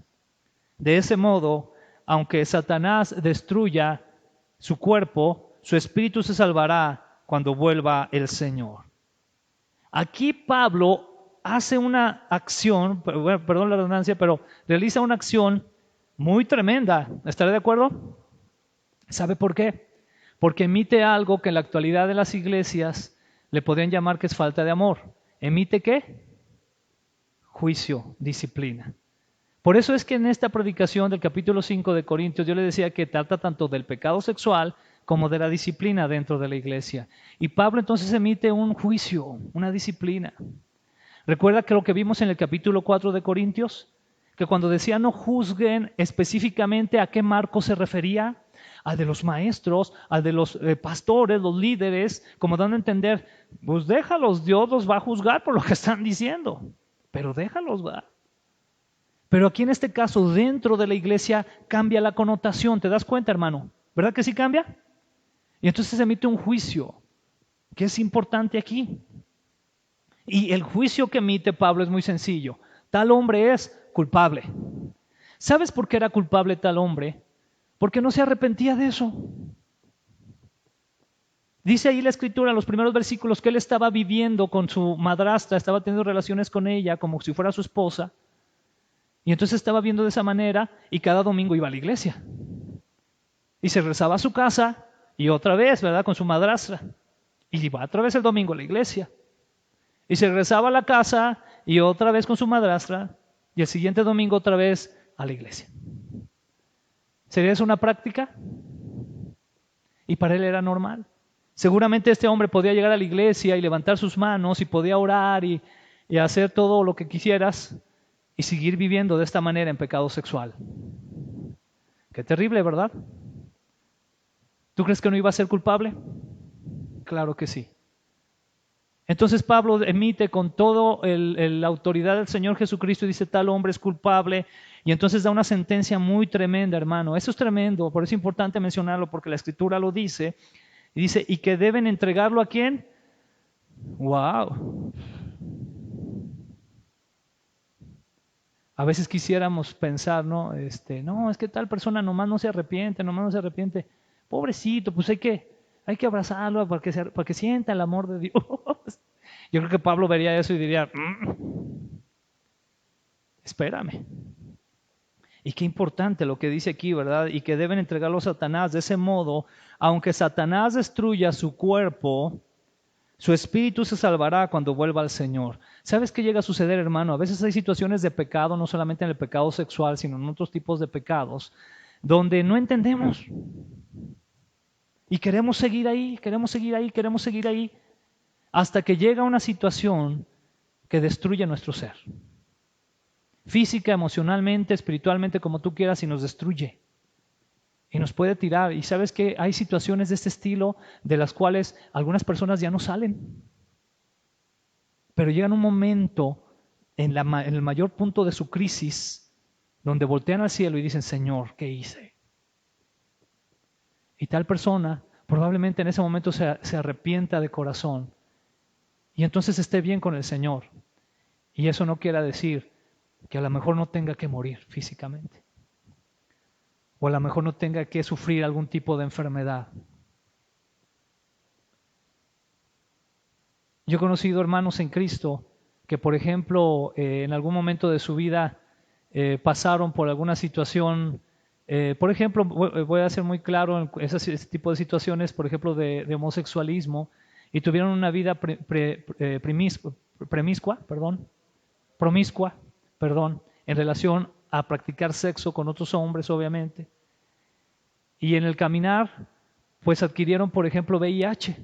De ese modo, aunque Satanás destruya su cuerpo, su espíritu se salvará cuando vuelva el Señor. Aquí Pablo hace una acción, perdón la redundancia, pero realiza una acción muy tremenda. ¿Estaré de acuerdo? ¿Sabe por qué? Porque emite algo que en la actualidad de las iglesias le podrían llamar que es falta de amor. ¿Emite qué? Juicio, disciplina. Por eso es que en esta predicación del capítulo 5 de Corintios yo le decía que trata tanto del pecado sexual como de la disciplina dentro de la iglesia. Y Pablo entonces emite un juicio, una disciplina. ¿Recuerda que lo que vimos en el capítulo 4 de Corintios? Que cuando decía no juzguen específicamente a qué marco se refería, al de los maestros, al de los pastores, los líderes, como dando a entender, pues déjalos, Dios los va a juzgar por lo que están diciendo, pero déjalos, va. Pero aquí en este caso, dentro de la iglesia, cambia la connotación. ¿Te das cuenta, hermano? ¿Verdad que sí cambia? Y entonces se emite un juicio, que es importante aquí. Y el juicio que emite Pablo es muy sencillo. Tal hombre es culpable. ¿Sabes por qué era culpable tal hombre? Porque no se arrepentía de eso. Dice ahí la escritura en los primeros versículos que él estaba viviendo con su madrastra, estaba teniendo relaciones con ella como si fuera su esposa. Y entonces estaba viendo de esa manera y cada domingo iba a la iglesia. Y se regresaba a su casa y otra vez, ¿verdad? Con su madrastra. Y iba otra vez el domingo a la iglesia. Y se regresaba a la casa y otra vez con su madrastra. Y el siguiente domingo otra vez a la iglesia. ¿Sería eso una práctica? Y para él era normal. Seguramente este hombre podía llegar a la iglesia y levantar sus manos y podía orar y hacer todo lo que quisieras y seguir viviendo de esta manera en pecado sexual. Qué terrible, ¿verdad? ¿Tú crees que no iba a ser culpable? Claro que sí. Entonces Pablo emite con toda la autoridad del Señor Jesucristo y dice tal hombre es culpable y entonces da una sentencia muy tremenda, hermano. Eso es tremendo, por eso es importante mencionarlo porque la Escritura lo dice. Y dice, ¿y que deben entregarlo a quién? ¡Wow! A veces quisiéramos pensar, ¿no? No, es que tal persona nomás no se arrepiente, nomás no se arrepiente. Pobrecito, pues hay que abrazarlo para que sienta el amor de Dios. Yo creo que Pablo vería eso y diría, espérame. Y qué importante lo que dice aquí, ¿verdad? Y que deben entregarlo a Satanás. De ese modo, aunque Satanás destruya su cuerpo, su espíritu se salvará cuando vuelva al Señor. ¿Sabes qué llega a suceder, hermano? A veces hay situaciones de pecado, no solamente en el pecado sexual, sino en otros tipos de pecados, donde no entendemos. Y queremos seguir ahí, queremos seguir ahí, queremos seguir ahí, hasta que llega una situación que destruye nuestro ser. Física, emocionalmente, espiritualmente, como tú quieras, y nos destruye. Y nos puede tirar. Y sabes que hay situaciones de este estilo de las cuales algunas personas ya no salen. Pero llegan un momento en el mayor punto de su crisis donde voltean al cielo y dicen, Señor, ¿qué hice? Y tal persona probablemente en ese momento se arrepienta de corazón y entonces esté bien con el Señor. Y eso no quiere decir que a lo mejor no tenga que morir físicamente. O a lo mejor no tenga que sufrir algún tipo de enfermedad. Yo he conocido hermanos en Cristo que, por ejemplo, en algún momento de su vida pasaron por alguna situación. Por ejemplo, voy a ser muy claro en ese tipo de situaciones, por ejemplo, de homosexualismo, y tuvieron una vida promiscua, en relación a practicar sexo con otros hombres, obviamente. Y en el caminar, pues adquirieron, por ejemplo, VIH.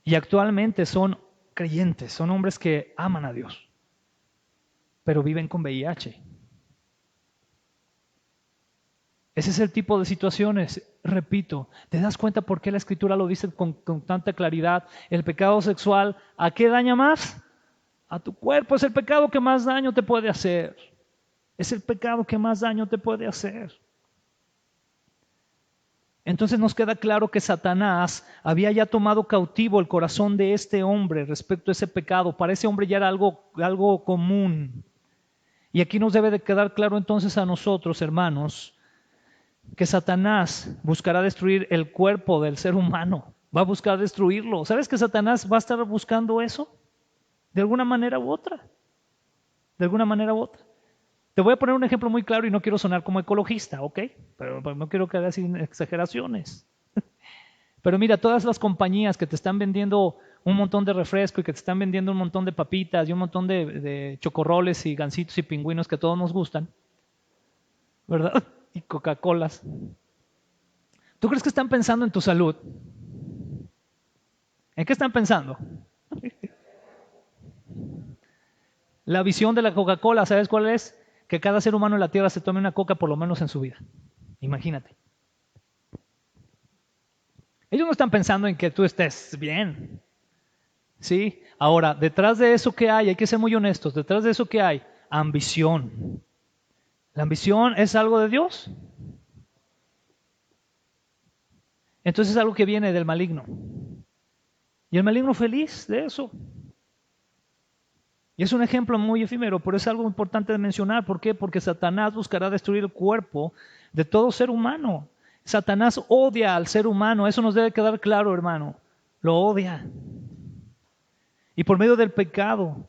Y actualmente son creyentes, son hombres que aman a Dios, pero viven con VIH. Ese es el tipo de situaciones. repito, ¿te das cuenta por qué la Escritura lo dice con tanta claridad? El pecado sexual, ¿a qué daña más? A tu cuerpo. Es el pecado que más daño te puede hacer. Es el pecado que más daño te puede hacer. Entonces nos queda claro que Satanás había ya tomado cautivo el corazón de este hombre respecto a ese pecado. Para ese hombre ya era algo común. Y aquí nos debe de quedar claro entonces a nosotros, hermanos, que Satanás buscará destruir el cuerpo del ser humano. Va a buscar destruirlo. ¿Sabes que Satanás va a estar buscando eso? De alguna manera u otra. De alguna manera u otra. Te voy a poner un ejemplo muy claro y no quiero sonar como ecologista, ¿ok? Pero no quiero quedar sin exageraciones. Pero mira, todas las compañías que te están vendiendo un montón de refresco y que te están vendiendo un montón de papitas y un montón de chocorroles y gansitos y pingüinos que a todos nos gustan, ¿verdad? Y Coca-Colas. ¿Tú crees que están pensando en tu salud? ¿En qué están pensando? La visión de la Coca-Cola, ¿sabes cuál es? Que cada ser humano en la tierra se tome una coca por lo menos en su vida. Imagínate. Ellos no están pensando en que tú estés bien. ¿Sí? Ahora, detrás de eso que hay que ser muy honestos, detrás de eso que hay, ambición. ¿La ambición es algo de Dios? Entonces es algo que viene del maligno. Y el maligno feliz de eso. Y es un ejemplo muy efímero, pero es algo importante de mencionar. ¿Por qué? Porque Satanás buscará destruir el cuerpo de todo ser humano. Satanás odia al ser humano, eso nos debe quedar claro, hermano. Lo odia. Y por medio del pecado.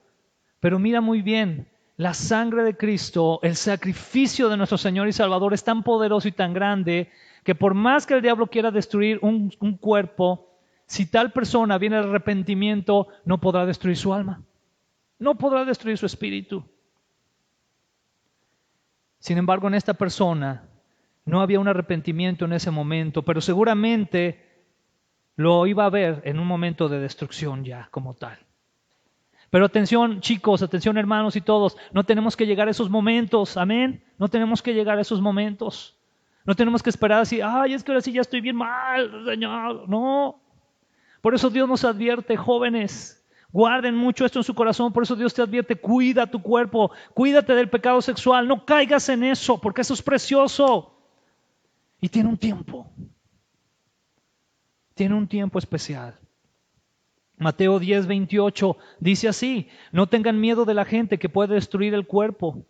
Pero mira muy bien, la sangre de Cristo, el sacrificio de nuestro Señor y Salvador es tan poderoso y tan grande que por más que el diablo quiera destruir un cuerpo, si tal persona viene al arrepentimiento, no podrá destruir su alma. No podrá destruir su espíritu. Sin embargo, en esta persona no había un arrepentimiento en ese momento, pero seguramente lo iba a ver en un momento de destrucción ya como tal. Pero atención chicos, atención hermanos y todos, no tenemos que llegar a esos momentos, amén. No tenemos que llegar a esos momentos. No tenemos que esperar así, ay, es que ahora sí ya estoy bien mal, Señor. No. Por eso Dios nos advierte, jóvenes. Guarden mucho esto en su corazón, por eso Dios te advierte, cuida tu cuerpo, cuídate del pecado sexual, no caigas en eso, porque eso es precioso. Y tiene un tiempo especial. Mateo 10:28 dice así, no tengan miedo de la gente que puede destruir el cuerpo,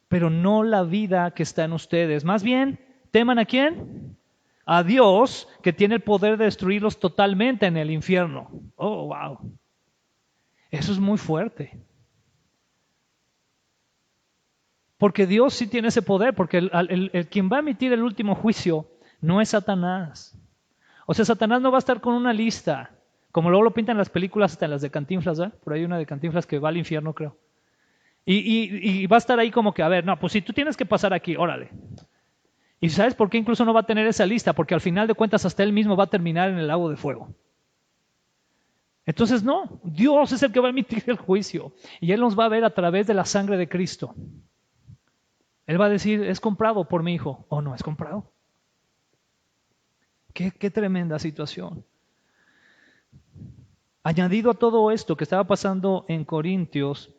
pero no la vida que está en ustedes. Más bien, ¿teman a quién? A Dios, que tiene el poder de destruirlos totalmente en el infierno. Oh, wow. Eso es muy fuerte. Porque Dios sí tiene ese poder, porque el quien va a emitir el último juicio no es Satanás. O sea, Satanás no va a estar con una lista, como luego lo pintan en las películas, hasta en las de Cantinflas, ¿eh? Por ahí hay una de Cantinflas que va al infierno, creo. Y va a estar ahí como que, a ver, no, pues si tú tienes que pasar aquí, órale. ¿Y sabes por qué incluso no va a tener esa lista? Porque al final de cuentas hasta él mismo va a terminar en el lago de fuego. Entonces no, Dios es el que va a emitir el juicio y Él nos va a ver a través de la sangre de Cristo. Él va a decir, ¿es comprado por mi hijo o no es comprado? Qué tremenda situación. Añadido a todo esto que estaba pasando en Corintios,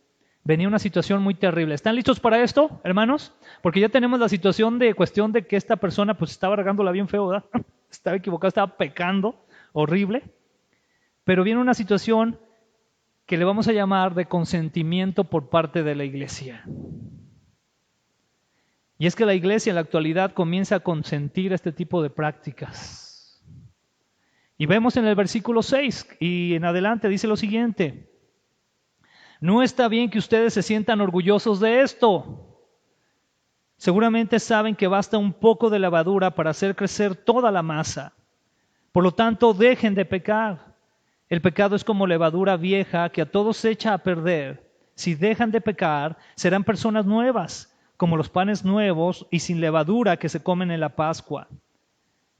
venía una situación muy terrible. ¿Están listos para esto, hermanos? Porque ya tenemos la situación de cuestión de que esta persona pues estaba regándola bien feo, ¿verdad? Estaba equivocado, estaba pecando, horrible. Pero viene una situación que le vamos a llamar de consentimiento por parte de la iglesia. Y es que la iglesia en la actualidad comienza a consentir este tipo de prácticas. Y vemos en el versículo 6 y en adelante dice lo siguiente. No está bien que ustedes se sientan orgullosos de esto. Seguramente saben que basta un poco de levadura para hacer crecer toda la masa. Por lo tanto, dejen de pecar. El pecado es como levadura vieja que a todos se echa a perder. Si dejan de pecar, serán personas nuevas, como los panes nuevos y sin levadura que se comen en la Pascua.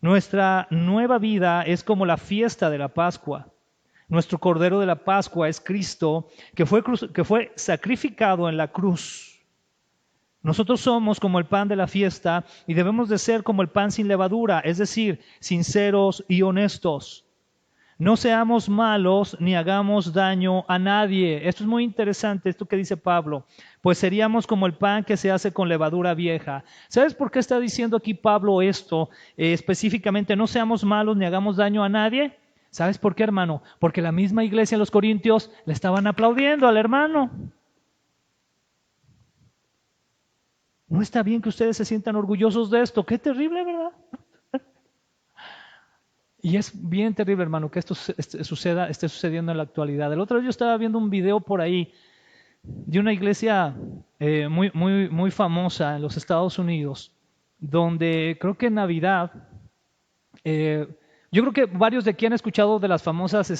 Nuestra nueva vida es como la fiesta de la Pascua. Nuestro Cordero de la Pascua es Cristo, que fue sacrificado en la cruz. Nosotros somos como el pan de la fiesta y debemos de ser como el pan sin levadura, es decir, sinceros y honestos. No seamos malos ni hagamos daño a nadie. Esto es muy interesante, esto que dice Pablo. Pues seríamos como el pan que se hace con levadura vieja. ¿Sabes por qué está diciendo aquí Pablo esto? Específicamente, no seamos malos ni hagamos daño a nadie. ¿Sabes por qué, hermano? Porque la misma iglesia en los Corintios le estaban aplaudiendo al hermano. No está bien que ustedes se sientan orgullosos de esto. Qué terrible, ¿verdad? Y es bien terrible, hermano, que esto esté sucediendo en la actualidad. El otro día yo estaba viendo un video por ahí de una iglesia muy famosa en los Estados Unidos, donde creo que en Navidad, yo creo que varios de aquí han escuchado de las famosas,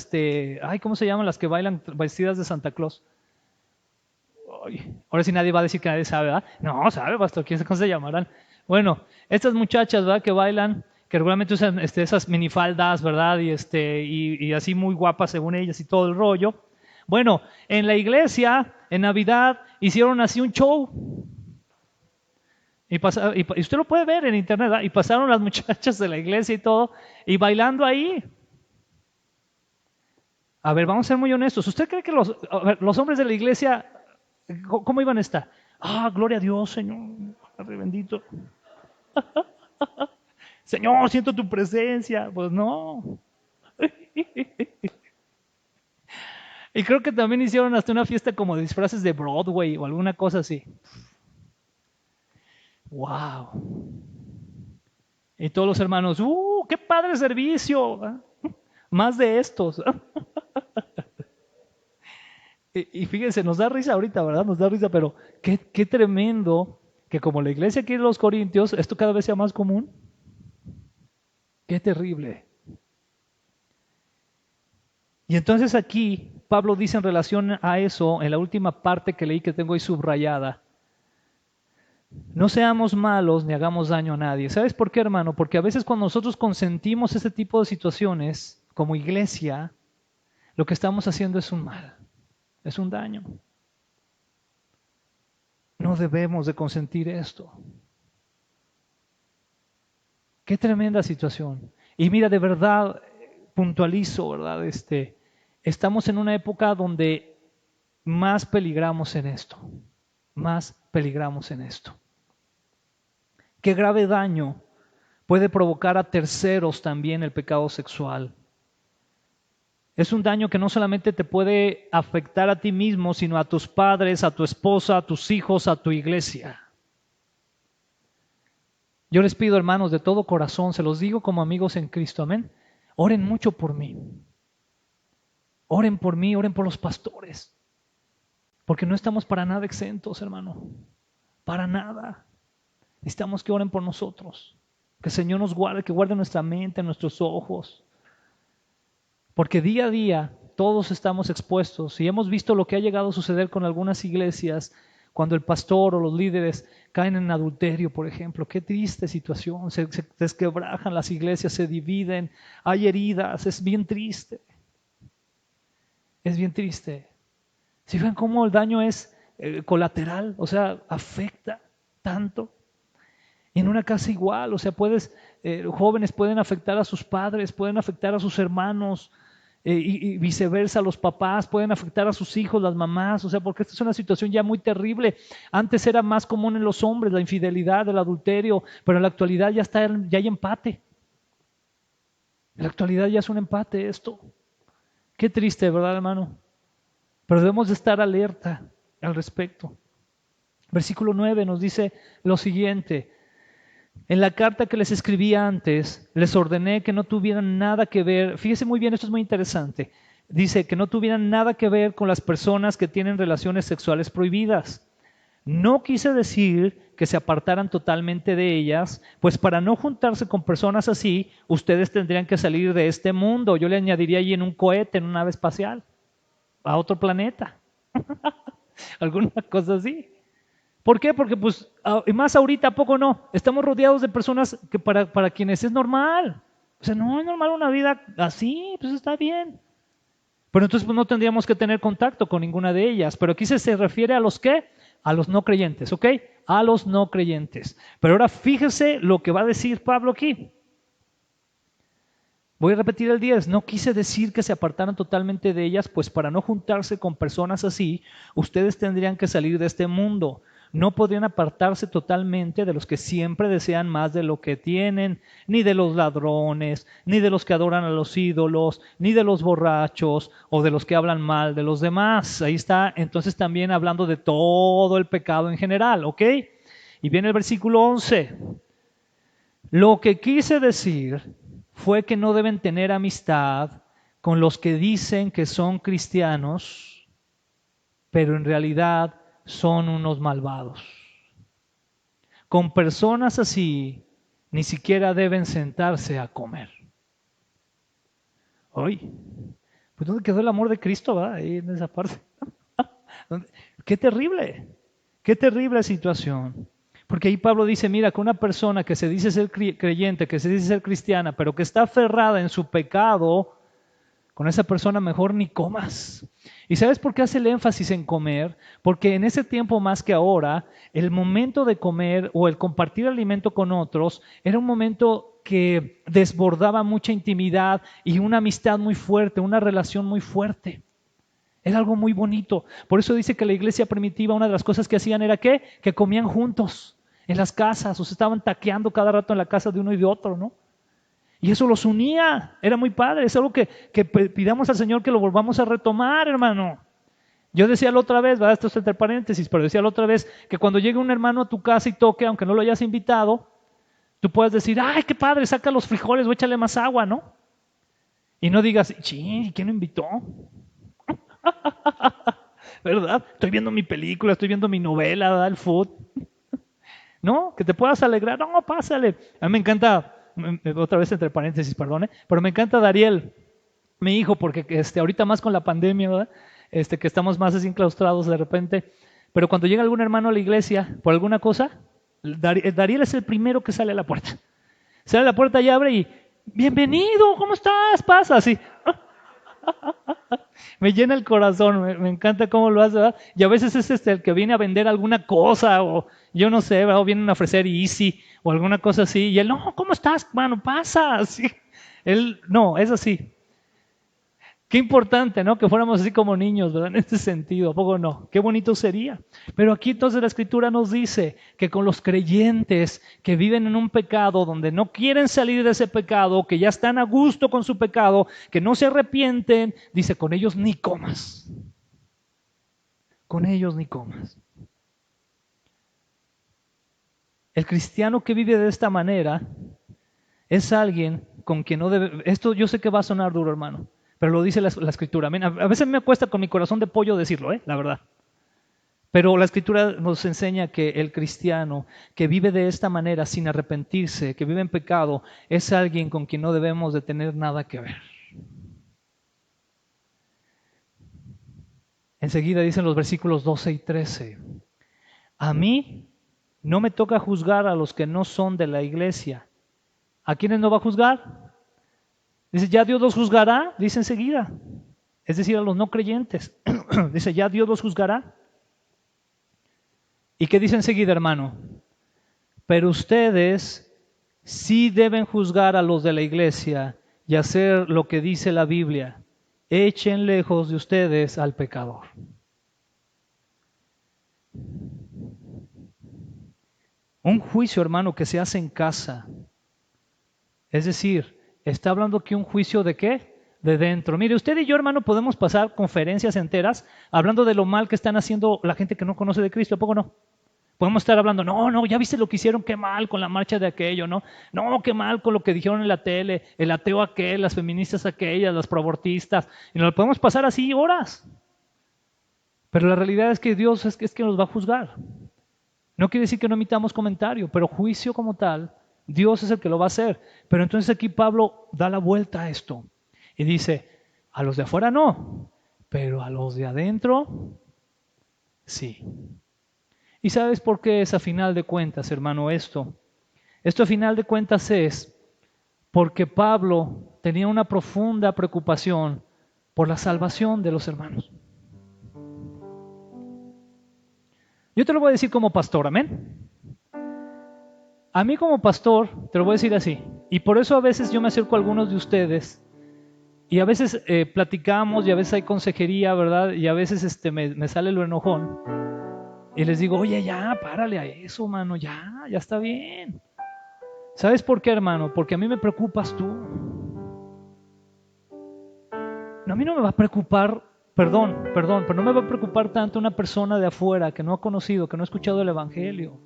¿cómo se llaman las que bailan vestidas de Santa Claus? Ay, ahora sí nadie va a decir que nadie sabe, ¿verdad? No, sabe, pastor, ¿cómo se llamarán? Bueno, estas muchachas, ¿verdad? Que bailan, que regularmente usan esas minifaldas, ¿verdad? Y así muy guapas según ellas y todo el rollo. Bueno, en la iglesia, en Navidad, hicieron así un show. Y usted lo puede ver en internet, ¿verdad? Y pasaron las muchachas de la iglesia y todo, y bailando ahí. A ver, vamos a ser muy honestos. ¿Usted cree que los hombres de la iglesia, cómo iban a estar? Gloria a Dios, Señor, Padre bendito. Señor, siento tu presencia. Pues no. Y creo que también hicieron hasta una fiesta como de disfraces de Broadway o alguna cosa así. ¡Wow! Y todos los hermanos, ¡qué padre servicio! Más de estos. Y fíjense, nos da risa ahorita, ¿verdad? Nos da risa, pero qué tremendo que como la iglesia aquí en los Corintios, esto cada vez sea más común. Qué terrible. Y entonces aquí Pablo dice en relación a eso, en la última parte que leí que tengo ahí subrayada, no seamos malos ni hagamos daño a nadie. ¿Sabes por qué, hermano? Porque a veces cuando nosotros consentimos este tipo de situaciones como iglesia, lo que estamos haciendo es un mal, es un daño. No debemos de consentir esto. Qué tremenda situación. Y mira, de verdad, puntualizo, ¿verdad? Estamos en una época donde más peligramos en esto. Más peligramos en esto. Qué grave daño puede provocar a terceros también el pecado sexual. Es un daño que no solamente te puede afectar a ti mismo, sino a tus padres, a tu esposa, a tus hijos, a tu iglesia. Yo les pido, hermanos, de todo corazón, se los digo como amigos en Cristo, amén. Oren mucho por mí. Oren por mí, oren por los pastores. Porque no estamos para nada exentos, hermano. Para nada. Necesitamos que oren por nosotros. Que el Señor nos guarde, que guarde nuestra mente, nuestros ojos. Porque día a día todos estamos expuestos y hemos visto lo que ha llegado a suceder con algunas iglesias cuando el pastor o los líderes caen en adulterio, por ejemplo. Qué triste situación, se desquebrajan las iglesias, se dividen, hay heridas, es bien triste. Es bien triste. ¿Sí ven cómo el daño es colateral? O sea, afecta tanto. Y en una casa igual, o sea, jóvenes pueden afectar a sus padres, pueden afectar a sus hermanos, y viceversa, los papás pueden afectar a sus hijos, las mamás, o sea, porque esta es una situación ya muy terrible. Antes era más común en los hombres la infidelidad, el adulterio, pero en la actualidad ya hay empate. En la actualidad ya es un empate esto. Qué triste, ¿verdad, hermano? Pero debemos de estar alerta al respecto. Versículo 9 nos dice lo siguiente: en la carta que les escribí antes, les ordené que no tuvieran nada que ver, fíjese muy bien, esto es muy interesante, dice que no tuvieran nada que ver con las personas que tienen relaciones sexuales prohibidas. No quise decir que se apartaran totalmente de ellas, pues para no juntarse con personas así, ustedes tendrían que salir de este mundo. Yo le añadiría allí en un cohete, en una nave espacial, a otro planeta, alguna cosa así. ¿Por qué? Porque pues, y más ahorita, ¿a poco no? Estamos rodeados de personas que para quienes es normal. O sea, no es normal una vida así, pues está bien. Pero entonces pues, no tendríamos que tener contacto con ninguna de ellas. Pero aquí se refiere a los ¿qué? A los no creyentes, ¿ok? a los no creyentes. Pero ahora fíjese lo que va a decir Pablo aquí. Voy a repetir el 10. No quise decir que se apartaran totalmente de ellas, pues para no juntarse con personas así, ustedes tendrían que salir de este mundo. No podrían apartarse totalmente de los que siempre desean más de lo que tienen, ni de los ladrones, ni de los que adoran a los ídolos, ni de los borrachos o de los que hablan mal de los demás. Ahí está, entonces también hablando de todo el pecado en general, ¿ok? Y viene el versículo 11. Lo que quise decir fue que no deben tener amistad con los que dicen que son cristianos, pero en realidad son unos malvados. Con personas así, ni siquiera deben sentarse a comer. Oye, pues ¿dónde quedó el amor de Cristo, va? Ahí en esa parte. Qué terrible situación. Porque ahí Pablo dice, mira, que una persona que se dice ser creyente, que se dice ser cristiana, pero que está aferrada en su pecado, con esa persona mejor ni comas. ¿Y sabes por qué hace el énfasis en comer? Porque en ese tiempo más que ahora, el momento de comer o el compartir alimento con otros era un momento que desbordaba mucha intimidad y una amistad muy fuerte, una relación muy fuerte. Era algo muy bonito. Por eso dice que la iglesia primitiva, una de las cosas que hacían era ¿qué? Que comían juntos en las casas, o se estaban taqueando cada rato en la casa de uno y de otro, ¿no? Y eso los unía, era muy padre, es algo que pidamos al Señor que lo volvamos a retomar, hermano. Yo decía la otra vez, ¿verdad? Esto es entre paréntesis, pero decía la otra vez que cuando llegue un hermano a tu casa y toque, aunque no lo hayas invitado, tú puedes decir, ¡ay, qué padre! Saca los frijoles o échale más agua, ¿no? Y no digas, ¡sí! ¿Quién lo invitó? ¿Verdad? Estoy viendo mi película, estoy viendo mi novela, ¿verdad? El food. ¿No? Que te puedas alegrar. No, pásale. A mí me encanta, otra vez entre paréntesis, perdone, pero me encanta Dariel, mi hijo, porque ahorita más con la pandemia, ¿verdad? Que estamos más así enclaustrados de repente. Pero cuando llega algún hermano a la iglesia por alguna cosa, Dariel es el primero que sale a la puerta. Sale a la puerta y abre y, bienvenido, ¿cómo estás? Pasa, así. Me llena el corazón, me encanta cómo lo hace, ¿verdad? Y a veces es el que viene a vender alguna cosa, o yo no sé, ¿verdad? O vienen a ofrecer Easy o alguna cosa así, y él, no, ¿cómo estás, mano? Pasa, así. Él, no, es así. Qué importante, ¿no? Que fuéramos así como niños, ¿verdad? En este sentido, ¿a poco no? Qué bonito sería. Pero aquí entonces la Escritura nos dice que con los creyentes que viven en un pecado, donde no quieren salir de ese pecado, que ya están a gusto con su pecado, que no se arrepienten, dice, con ellos ni comas. Con ellos ni comas. El cristiano que vive de esta manera es alguien con quien no debe... Esto yo sé que va a sonar duro, hermano. Pero lo dice la Escritura. A veces me cuesta con mi corazón de pollo decirlo, la verdad. Pero la Escritura nos enseña que el cristiano que vive de esta manera sin arrepentirse, que vive en pecado, es alguien con quien no debemos de tener nada que ver. Enseguida dicen los versículos 12 y 13. A mí no me toca juzgar a los que no son de la iglesia. ¿A quiénes no va a juzgar? Dice, ya Dios los juzgará, dice enseguida. Es decir, a los no creyentes. Dice, ya Dios los juzgará. ¿Y qué dice enseguida, hermano? Pero ustedes sí deben juzgar a los de la iglesia y hacer lo que dice la Biblia. Echen lejos de ustedes al pecador. Un juicio, hermano, que se hace en casa. Es decir, está hablando aquí un juicio ¿de qué? De dentro. Mire, usted y yo, hermano, podemos pasar conferencias enteras hablando de lo mal que están haciendo la gente que no conoce de Cristo, ¿a poco no? Podemos estar hablando, no, ya viste lo que hicieron, qué mal con la marcha de aquello, ¿no? No, qué mal con lo que dijeron en la tele, el ateo aquel, las feministas aquellas, las proabortistas, y nos lo podemos pasar así horas. Pero la realidad es que Dios es que nos va a juzgar. No quiere decir que no emitamos comentario, pero juicio como tal, Dios es el que lo va a hacer. Pero entonces aquí Pablo da la vuelta a esto y dice, a los de afuera no, pero a los de adentro sí. ¿Y sabes por qué es a final de cuentas, hermano, esto? Esto a final de cuentas es porque Pablo tenía una profunda preocupación por la salvación de los hermanos. Yo te lo voy a decir como pastor, amén. A mí como pastor, te lo voy a decir así, y por eso a veces yo me acerco a algunos de ustedes, y a veces platicamos, y a veces hay consejería, ¿verdad? Y a veces me sale lo enojón, y les digo, oye, ya, párale a eso, mano, ya está bien. ¿Sabes por qué, hermano? Porque a mí me preocupas tú. No, a mí no me va a preocupar, perdón, pero no me va a preocupar tanto una persona de afuera que no ha conocido, que no ha escuchado el Evangelio.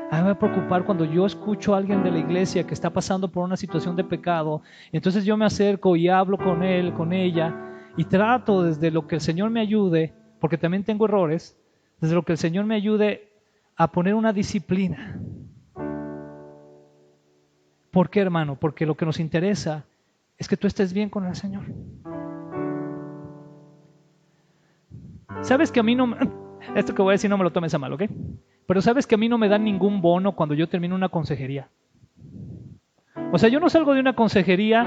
A mí me va a preocupar cuando yo escucho a alguien de la iglesia que está pasando por una situación de pecado, y entonces yo me acerco y hablo con él, con ella, y trato desde lo que el Señor me ayude, porque también tengo errores, desde lo que el Señor me ayude a poner una disciplina. ¿Por qué, hermano? Porque lo que nos interesa es que tú estés bien con el Señor. ¿Sabes que a mí no... Esto que voy a decir no me lo tomes a mal, ¿ok? Pero sabes que a mí no me dan ningún bono cuando yo termino una consejería. O sea, yo no salgo de una consejería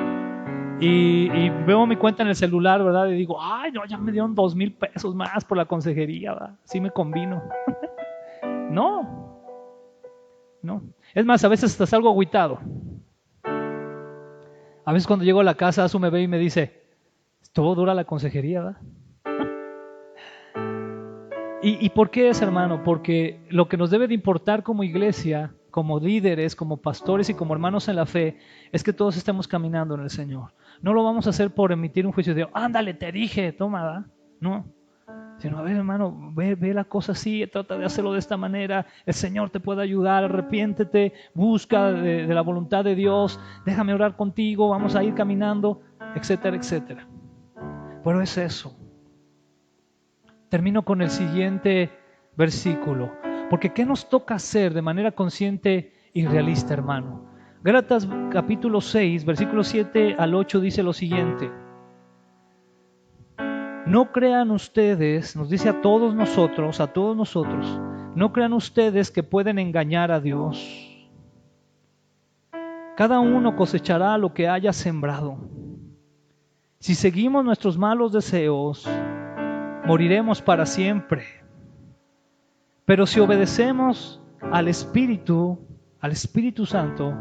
y veo mi cuenta en el celular, ¿verdad? Y digo, ay, no, ya me dieron 2,000 pesos más por la consejería, ¿verdad? Sí me convino. No. Es más, a veces hasta salgo agüitado. A veces cuando llego a la casa, Azu me ve y me dice, todo dura la consejería, ¿verdad? ¿Y por qué es, hermano? Porque lo que nos debe de importar como iglesia, como líderes, como pastores y como hermanos en la fe, es que todos estemos caminando en el Señor. No lo vamos a hacer por emitir un juicio de, ándale, te dije, toma, ¿verdad? No. Sino, a ver, hermano, ve la cosa así, trata de hacerlo de esta manera, el Señor te puede ayudar, arrepiéntete, busca de la voluntad de Dios, déjame orar contigo, vamos a ir caminando, etcétera, etcétera. Pero es eso. Termino con el siguiente versículo, porque ¿qué nos toca hacer de manera consciente y realista, hermano? Gálatas capítulo 6, versículos 7 al 8 dice lo siguiente: no crean ustedes, nos dice a todos nosotros, no crean ustedes que pueden engañar a Dios. Cada uno cosechará lo que haya sembrado. Si seguimos nuestros malos deseos, moriremos para siempre. Pero si obedecemos al Espíritu Santo,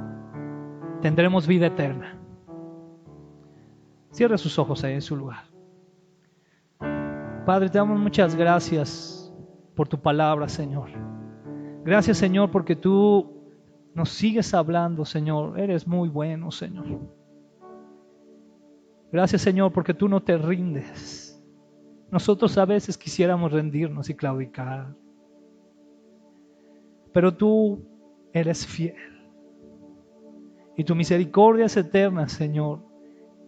tendremos vida eterna. Cierre sus ojos ahí en su lugar. Padre, te damos muchas gracias por tu palabra, Señor. Gracias, Señor, porque tú nos sigues hablando, Señor. Eres muy bueno, Señor. Gracias, Señor, porque tú no te rindes. Nosotros a veces quisiéramos rendirnos y claudicar, pero tú eres fiel. Y tu misericordia es eterna, Señor.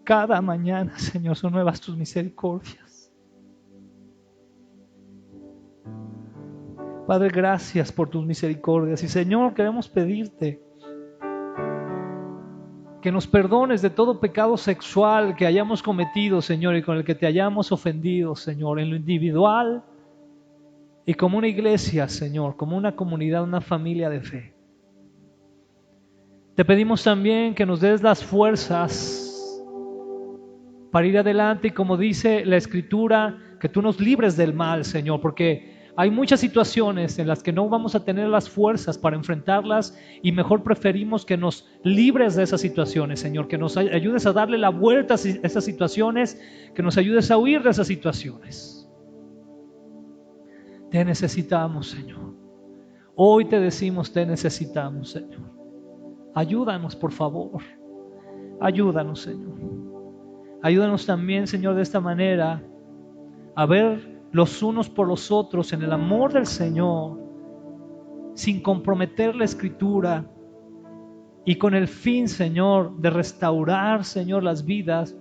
Cada mañana, Señor, son nuevas tus misericordias. Padre, gracias por tus misericordias. Y Señor, queremos pedirte que nos perdones de todo pecado sexual que hayamos cometido, Señor, y con el que te hayamos ofendido, Señor, en lo individual y como una iglesia, Señor, como una comunidad, una familia de fe. Te pedimos también que nos des las fuerzas para ir adelante y, como dice la Escritura, que tú nos libres del mal, Señor, porque hay muchas situaciones en las que no vamos a tener las fuerzas para enfrentarlas y mejor preferimos que nos libres de esas situaciones, Señor, que nos ayudes a darle la vuelta a esas situaciones, que nos ayudes a huir de esas situaciones. Te necesitamos, Señor. Hoy te decimos, te necesitamos, Señor. Ayúdanos, por favor. Ayúdanos, Señor. Ayúdanos también, Señor, de esta manera a ver los unos por los otros en el amor del Señor, sin comprometer la Escritura y con el fin, Señor, de restaurar, Señor, las vidas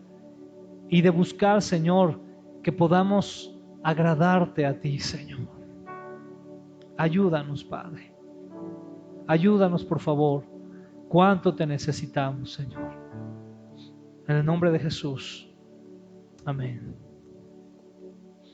y de buscar, Señor, que podamos agradarte a ti, Señor. Ayúdanos, Padre. Ayúdanos, por favor. Cuánto te necesitamos, Señor. En el nombre de Jesús. Amén.